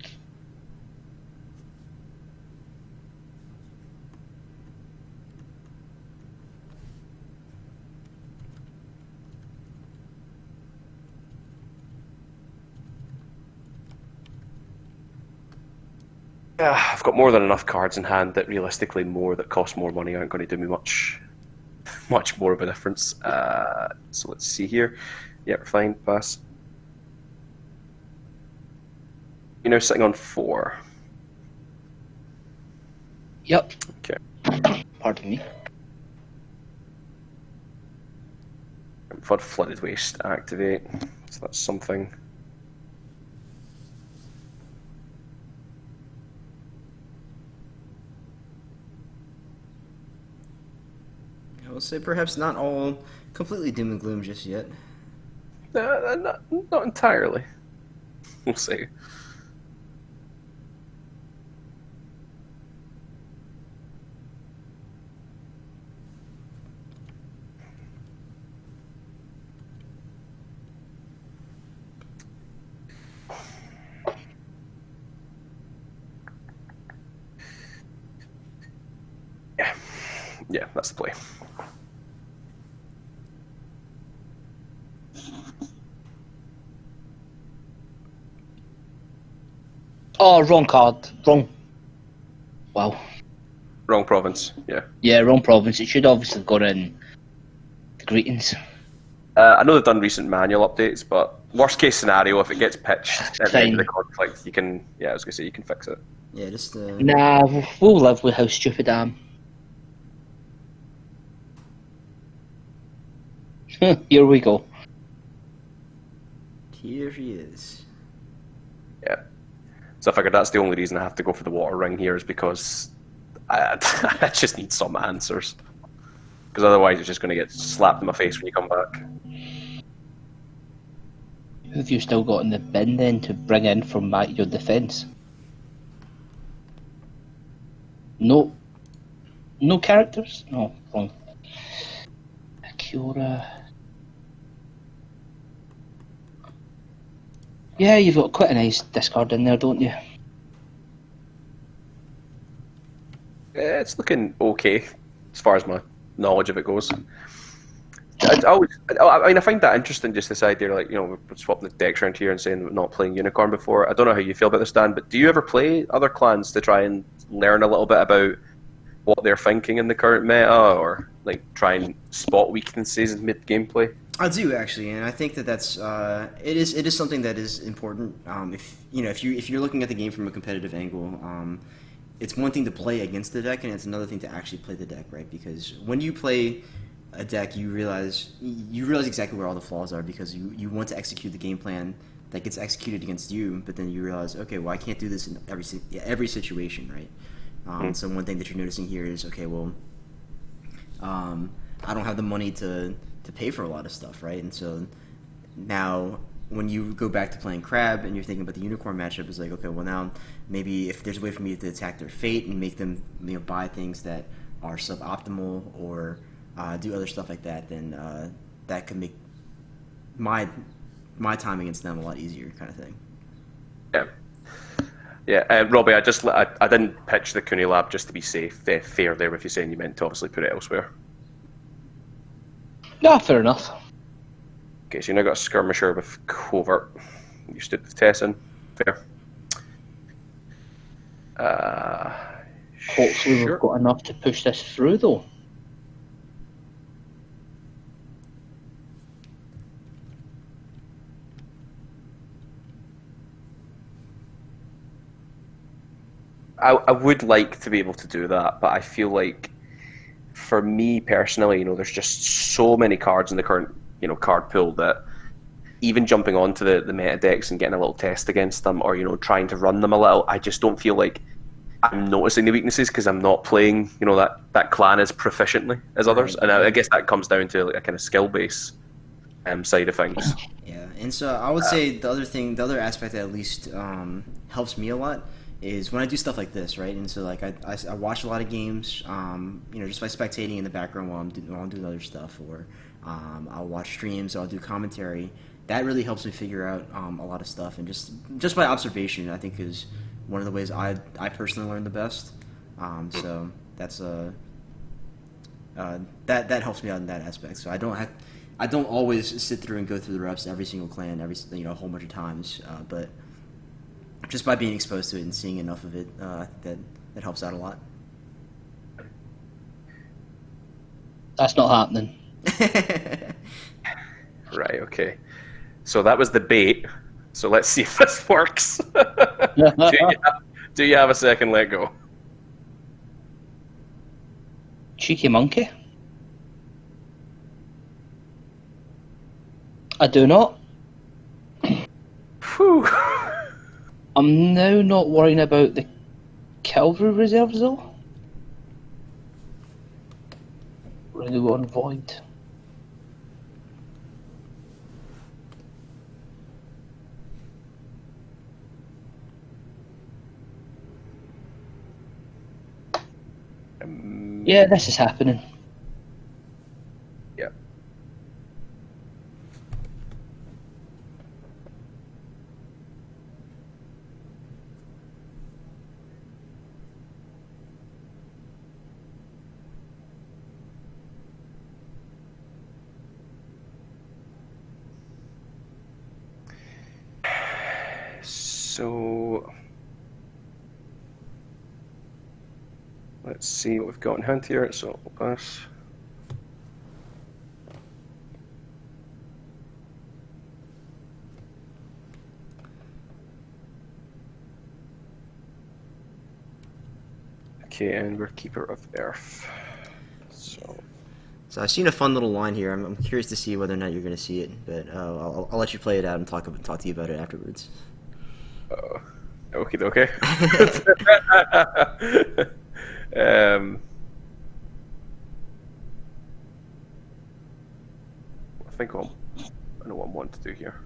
I've got more than enough cards in hand that realistically more that cost more money aren't going to do me much more of a difference. So let's see here. Yep, fine, pass. You're now sitting on 4. Yep. Okay. Pardon me. Flooded Waste activate. So that's something. I will say perhaps not all completely doom and gloom just yet. Not entirely. We'll see. Yeah, that's the play. Oh, wrong card. Wrong. Wow. Wrong province, yeah. Yeah, wrong province. It should obviously go in the greetings. I know they've done recent manual updates, but worst case scenario, if it gets pitched at the end of the conflict, you can, I was going to say, you can fix it. Yeah, just... Nah, we'll live with how stupid I am. Here we go. Here he is. Yeah. So I figured that's the only reason I have to go for the water ring here is because I just need some answers. Because otherwise it's just going to get slapped in my face when you come back. Who have you still got in the bin then to bring in from your defence? No. No characters? No, wrong. Acura. Yeah, you've got quite a nice discard in there, don't you? It's looking okay, as far as my knowledge of it goes. I find that interesting, just this idea, like, we're swapping the decks around here and saying we're not playing Unicorn before. I don't know how you feel about this, Dan, but do you ever play other clans to try and learn a little bit about what they're thinking in the current meta, or like try and spot weaknesses in mid gameplay? I do actually, and I think that's it is something that is important. If you're looking at the game from a competitive angle, it's one thing to play against the deck, and it's another thing to actually play the deck, right? Because when you play a deck, you realize exactly where all the flaws are, because you want to execute the game plan that gets executed against you, but then you realize, okay, well, I can't do this in every situation, right? So one thing that you're noticing here is, okay, well, I don't have the money to pay for a lot of stuff, right? And so now when you go back to playing Crab and you're thinking about the Unicorn matchup, it's like, okay, well, now maybe if there's a way for me to attack their fate and make them buy things that are suboptimal or do other stuff like that, then that could make my time against them a lot easier, kind of thing. Yeah, Robbie, I didn't pitch the Cooney Lab just to be fair there with you saying you meant to obviously put it elsewhere. No, fair enough. Okay, so you now got a Skirmisher with Covert. You stood with Tessin. Fair. Hopefully sure. we've got enough to push this through, though. I would like to be able to do that, but I feel like, for me personally, there's just so many cards in the current, card pool that even jumping onto the meta decks and getting a little test against them, or trying to run them a little, I just don't feel like I'm noticing the weaknesses because I'm not playing that clan as proficiently as others, and I guess that comes down to like a kind of skill base side of things. Yeah, and so I would say the other aspect that at least helps me a lot is when I do stuff like this, right? And so like I watch a lot of games, just by spectating in the background while I'm doing other stuff, or I'll watch streams, or I'll do commentary. That really helps me figure out a lot of stuff, and just by observation, I think is one of the ways I personally learn the best. So that's that helps me out in that aspect. So I don't always sit through and go through the reps every single clan a whole bunch of times, but just by being exposed to it and seeing enough of it, that helps out a lot. That's not happening. Right. Okay. So that was the bait. So let's see if this works. Do you have a second let go? Cheeky monkey. I do not. Whew. I'm now not worrying about the cavalry reserves though. We're going to go on void. Yeah, this is happening. Yep. So let's see what we've got in hand here. So we'll pass. Okay, and we're Keeper of Earth. So I've seen a fun little line here. I'm curious to see whether or not you're going to see it, but I'll let you play it out and talk to you about it afterwards. Okay. I know what I'm wanting to do here.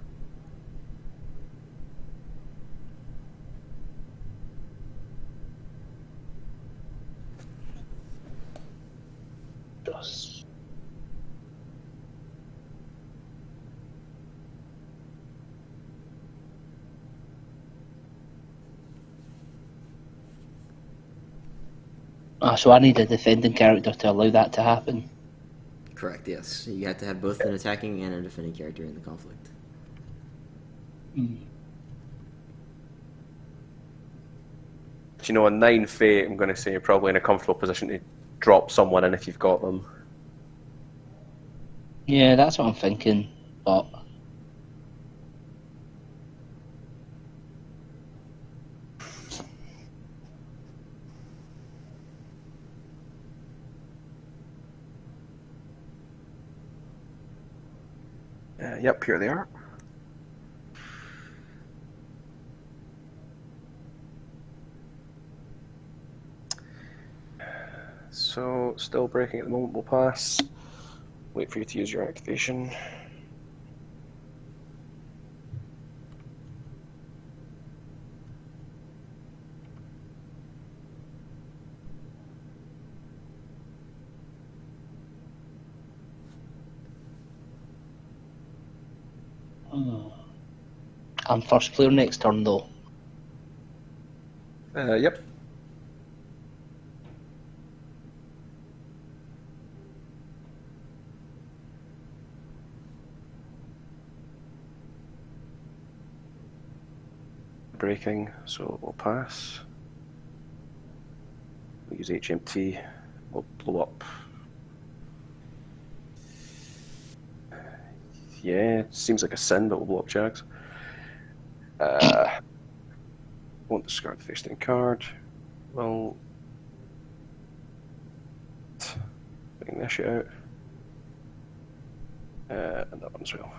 So I need a defending character to allow that to happen. Correct, yes. You have to have both an attacking and a defending character in the conflict. A 9 fate, I'm going to say you're probably in a comfortable position to drop someone in if you've got them. Yeah, that's what I'm thinking, but... Yep, here they are. So, still breaking at the moment, we'll pass. Wait for you to use your activation. I'm first player next turn though. Yep. Breaking, so we'll pass. We'll use HMT, we'll blow up. Yeah, it seems like a sin, but we'll blow up Jags. Won't discard the face-down card. Well, bring this shit out. And that one as well.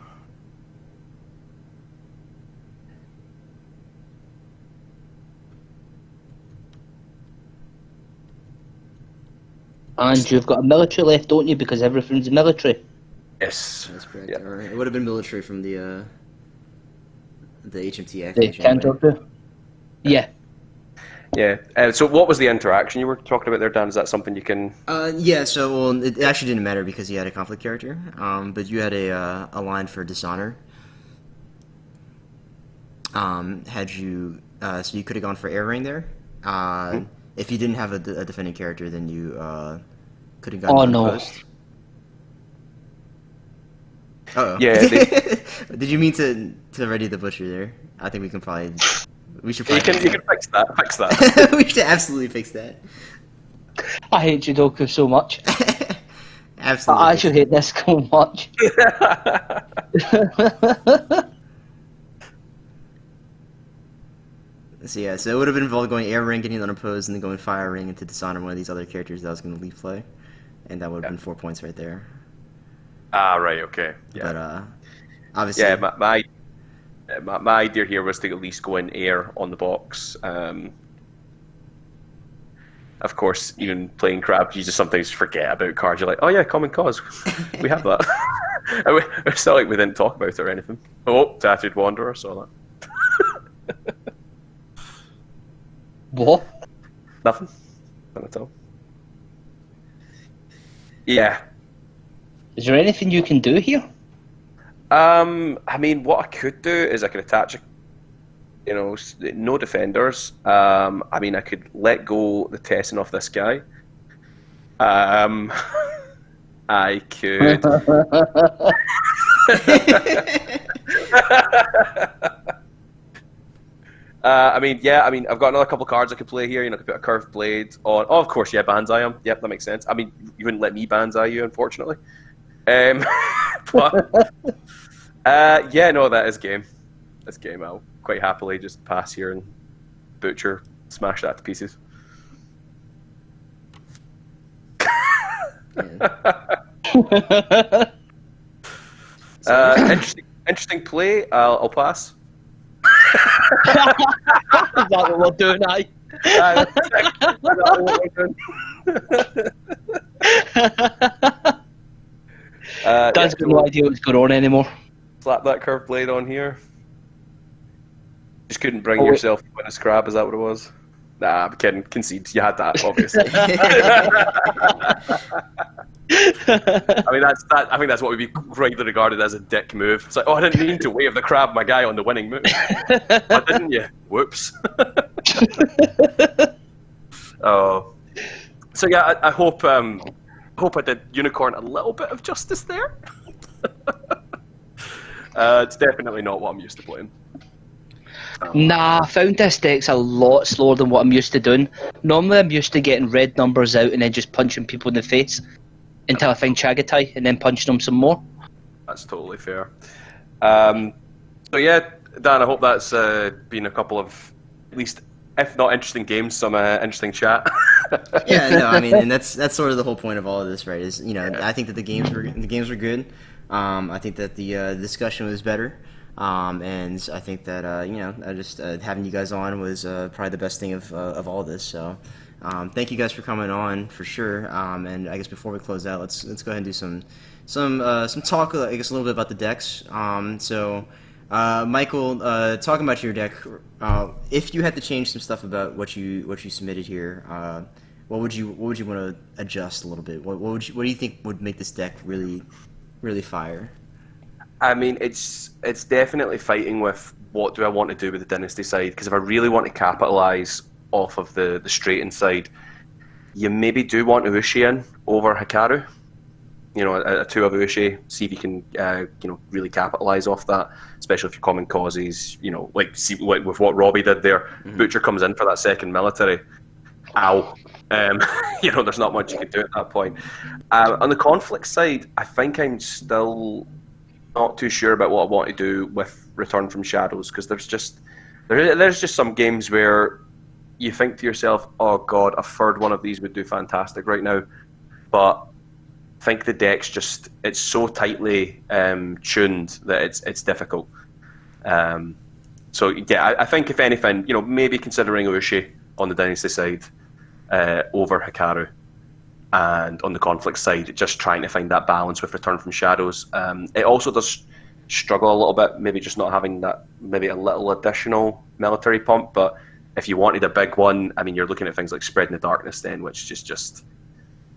And you've got a military left, don't you? Because everything's military. Yes. That's correct. Yeah. All right. It would have been military from the HMT The activation. counter. Yeah. Yeah. So what was the interaction you were talking about there, Dan? Is that something you can... Yeah, so well, it actually didn't matter because he had a conflict character, but you had a line for dishonor. Had you so you could have gone for air ring there. If you didn't have a defending character, then you could have gone unopposed. Uh-oh. Yeah. Did you mean to ready the butcher there? I think we should probably You can fix that. Fix that. we should absolutely fix that. I hate Sudoku so much. Absolutely. I should hate this so much. So yeah, so it would have involved going air ring, getting unopposed, and then going fire ring into dishonor one of these other characters that was going to leave play, and that would have been 4 points right there. Right. Okay. Yeah. But obviously, Yeah. My idea here was to at least go in air on the box. Of course, even playing crab, you just sometimes forget about cards. You're like, oh yeah, common cause, we have that. It's not like we didn't talk about it or anything. Oh, Tattooed Wanderer, saw that. What? Nothing. Nothing at all. Yeah. Is there anything you can do here? I mean, what I could do is I could attach, no defenders. I mean, I could let go the testing off this guy. I could. I mean, I've got another couple cards I could play here. I could put a curved blade on. Oh, of course, yeah, Banzai him. Yep, that makes sense. I mean, you wouldn't let me Banzai you, unfortunately. But yeah, no, that is game. That's game. I'll quite happily just pass here and butcher, smash that to pieces. Interesting play. I'll pass. Is that what we're doing, aye? That's exactly what we're doing. Dan's got no idea what's going on anymore. Slap that curved blade on here. Just couldn't bring yourself to win a scrap, is that what it was? Nah, I'm kidding. Concede. You had that, obviously. I think that's what would be rightly regarded as a dick move. It's like, oh, I didn't mean to wave the crab my guy on the winning move. Oh, didn't you? Whoops. Oh. So yeah, I hope I did Unicorn a little bit of justice there. It's definitely not what I'm used to playing. Nah, I found this deck's a lot slower than what I'm used to doing. Normally I'm used to getting red numbers out and then just punching people in the face until I find Chagatai and then punching them some more. That's totally fair. So yeah, Dan, I hope that's been a couple of, at least, if not interesting games, some interesting chat. Yeah, no, I mean, and that's sort of the whole point of all of this, right? Is I think that the games were good. I think that the discussion was better. And I think that I just having you guys on was probably the best thing of all this. So thank you guys for coming on for sure. And I guess before we close out, let's go ahead and do some talk. I guess a little bit about the decks. So Michael, talking about your deck, if you had to change some stuff about what you submitted here, what would you want to adjust a little bit? What do you think would make this deck really fire? I mean, it's definitely fighting with what do I want to do with the Dynasty side, because if I really want to capitalise off of the straightened side, you maybe do want Ushi in over Hikaru. A 2 of Ushi, see if you can really capitalise off that, especially if your common causes, with what Robbie did there. Mm-hmm. Butcher comes in for that second military. Ow. There's not much you can do at that point. On the conflict side, I think I'm still not too sure about what I want to do with Return from Shadows, because there's just some games where you think to yourself, oh god, a third one of these would do fantastic right now, but I think the deck's it's so tightly tuned that it's difficult. So yeah, I think if anything, maybe considering Ushi on the Dynasty side over Hikaru. and on the conflict side, just trying to find that balance with Return from Shadows. It also does struggle a little bit, maybe just not having that, maybe a little additional military pump. But if you wanted a big one, I mean, you're looking at things like Spread in the Darkness then, which is just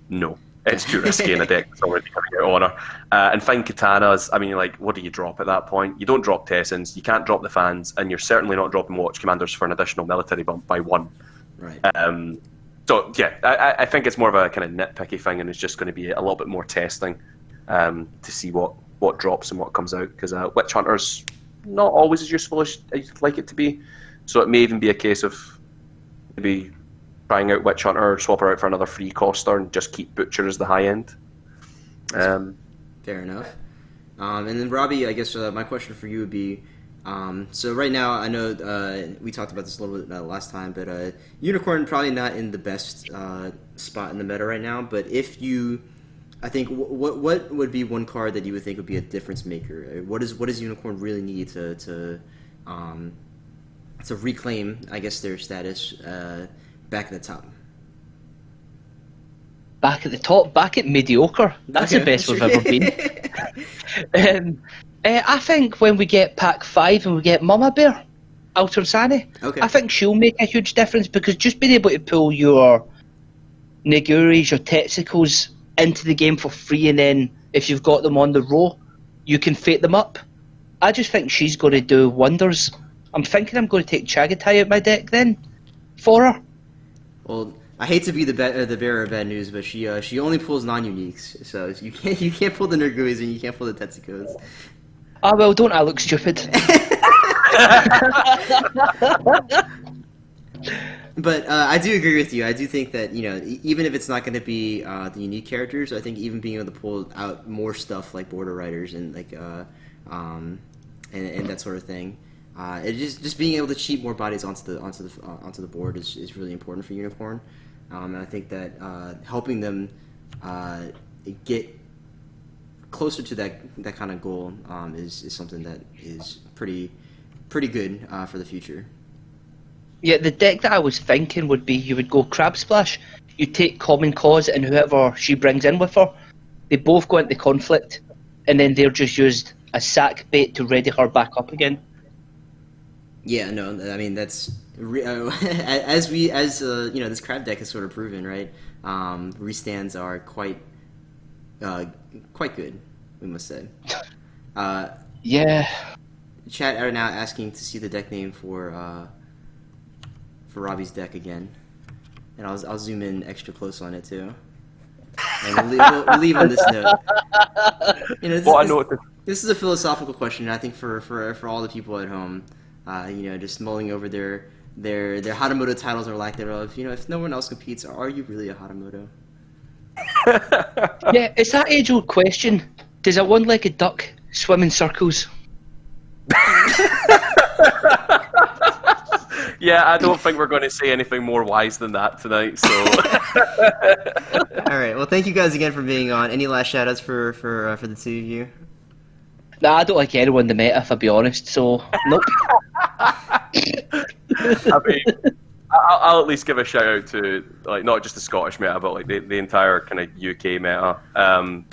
no. It's too risky in a deck that's already coming out of honor. And fine katanas, I mean, like, what do you drop at that point? You don't drop Tessens, you can't drop the fans, and you're certainly not dropping Watch Commanders for an additional military bump by 1. Right. So, yeah, I think it's more of a kind of nitpicky thing, and it's just going to be a little bit more testing to see what drops and what comes out, because Witch Hunter's not always as useful as you'd like it to be. So it may even be a case of maybe trying out Witch Hunter, swap her out for another free coster, and just keep Butcher as the high end. Fair enough. And then Robbie, I guess my question for you would be, so right now, I know we talked about this a little bit last time, but Unicorn probably not in the best spot in the meta right now, but if you, I think, what would be one card that you would think would be a difference maker? What does Unicorn really need to reclaim, I guess, their status back at the top? Back at the top, back at mediocre. That's the best we've ever been. I think when we get Pack 5 and we get Mama Bear, Alter Sani, I think she'll make a huge difference, because just being able to pull your Niguris, your Texicos into the game for free, and then if you've got them on the row, you can fate them up. I just think she's going to do wonders. I'm thinking I'm going to take Chagatai out my deck then for her. Well, I hate to be the bearer of bad news, but she only pulls non-uniques, so you can't pull the Nerguis and you can't pull the Tetsukos. Ah, well, don't I look stupid? But I do agree with you. I do think that, even if it's not going to be the unique characters, I think even being able to pull out more stuff like Border Riders and like and that sort of thing, it just being able to cheat more bodies onto the board is really important for Unicorn. And I think that helping them get closer to that kind of goal is something that is pretty good for the future. Yeah, the deck that I was thinking would be, you would go Crab Splash, you take Common Cause and whoever she brings in with her, they both go into conflict, and then they're just used as sack bait to ready her back up again. Yeah, no, I mean, that's as this crab deck has sort of proven, right? Restands are quite good, we must say. Yeah. Chat are now asking to see the deck name for Robbie's deck again, and I'll zoom in extra close on it too. And we'll leave on this note. This is a philosophical question, I think, for all the people at home. Just mulling over their Hatamoto titles or lack thereof. If no one else competes, are you really a Hatamoto? Yeah, it's that age-old question. Does a one-legged duck swim in circles? Yeah, I don't think we're going to say anything more wise than that tonight. So, all right. Well, thank you guys again for being on. Any last shout-outs for the two of you? Nah, I don't like anyone in the meta, if I'll be honest. So, nope. I mean, I'll at least give a shout out to not just the Scottish meta, but the entire kind of UK meta.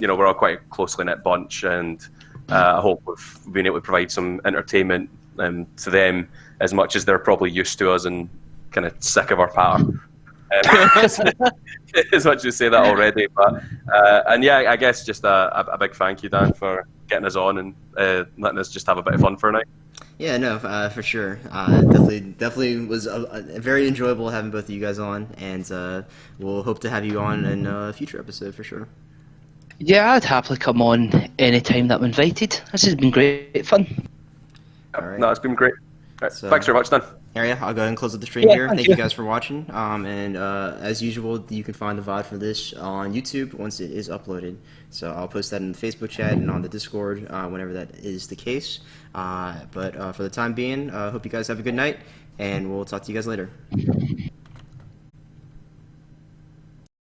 We're all quite a closely knit bunch, and I hope we've been able to provide some entertainment to them as much as they're probably used to us and kind of sick of our power. As much as you say that already, but I guess just a big thank you, Dan, for getting us on and letting us just have a bit of fun for a night. Yeah, no, for sure. Definitely was very enjoyable having both of you guys on, and we'll hope to have you on in a future episode for sure. Yeah, I'd happily come on any time that I'm invited. This has been great fun. All right. No, it's been great. Right, so, thanks very much, Dan. Yeah, I'll go ahead and close up the stream here. Thank you guys for watching. And as usual, you can find the VOD for this on YouTube once it is uploaded. So I'll post that in the Facebook chat and on the Discord whenever that is the case. But for the time being, hope you guys have a good night, and we'll talk to you guys later.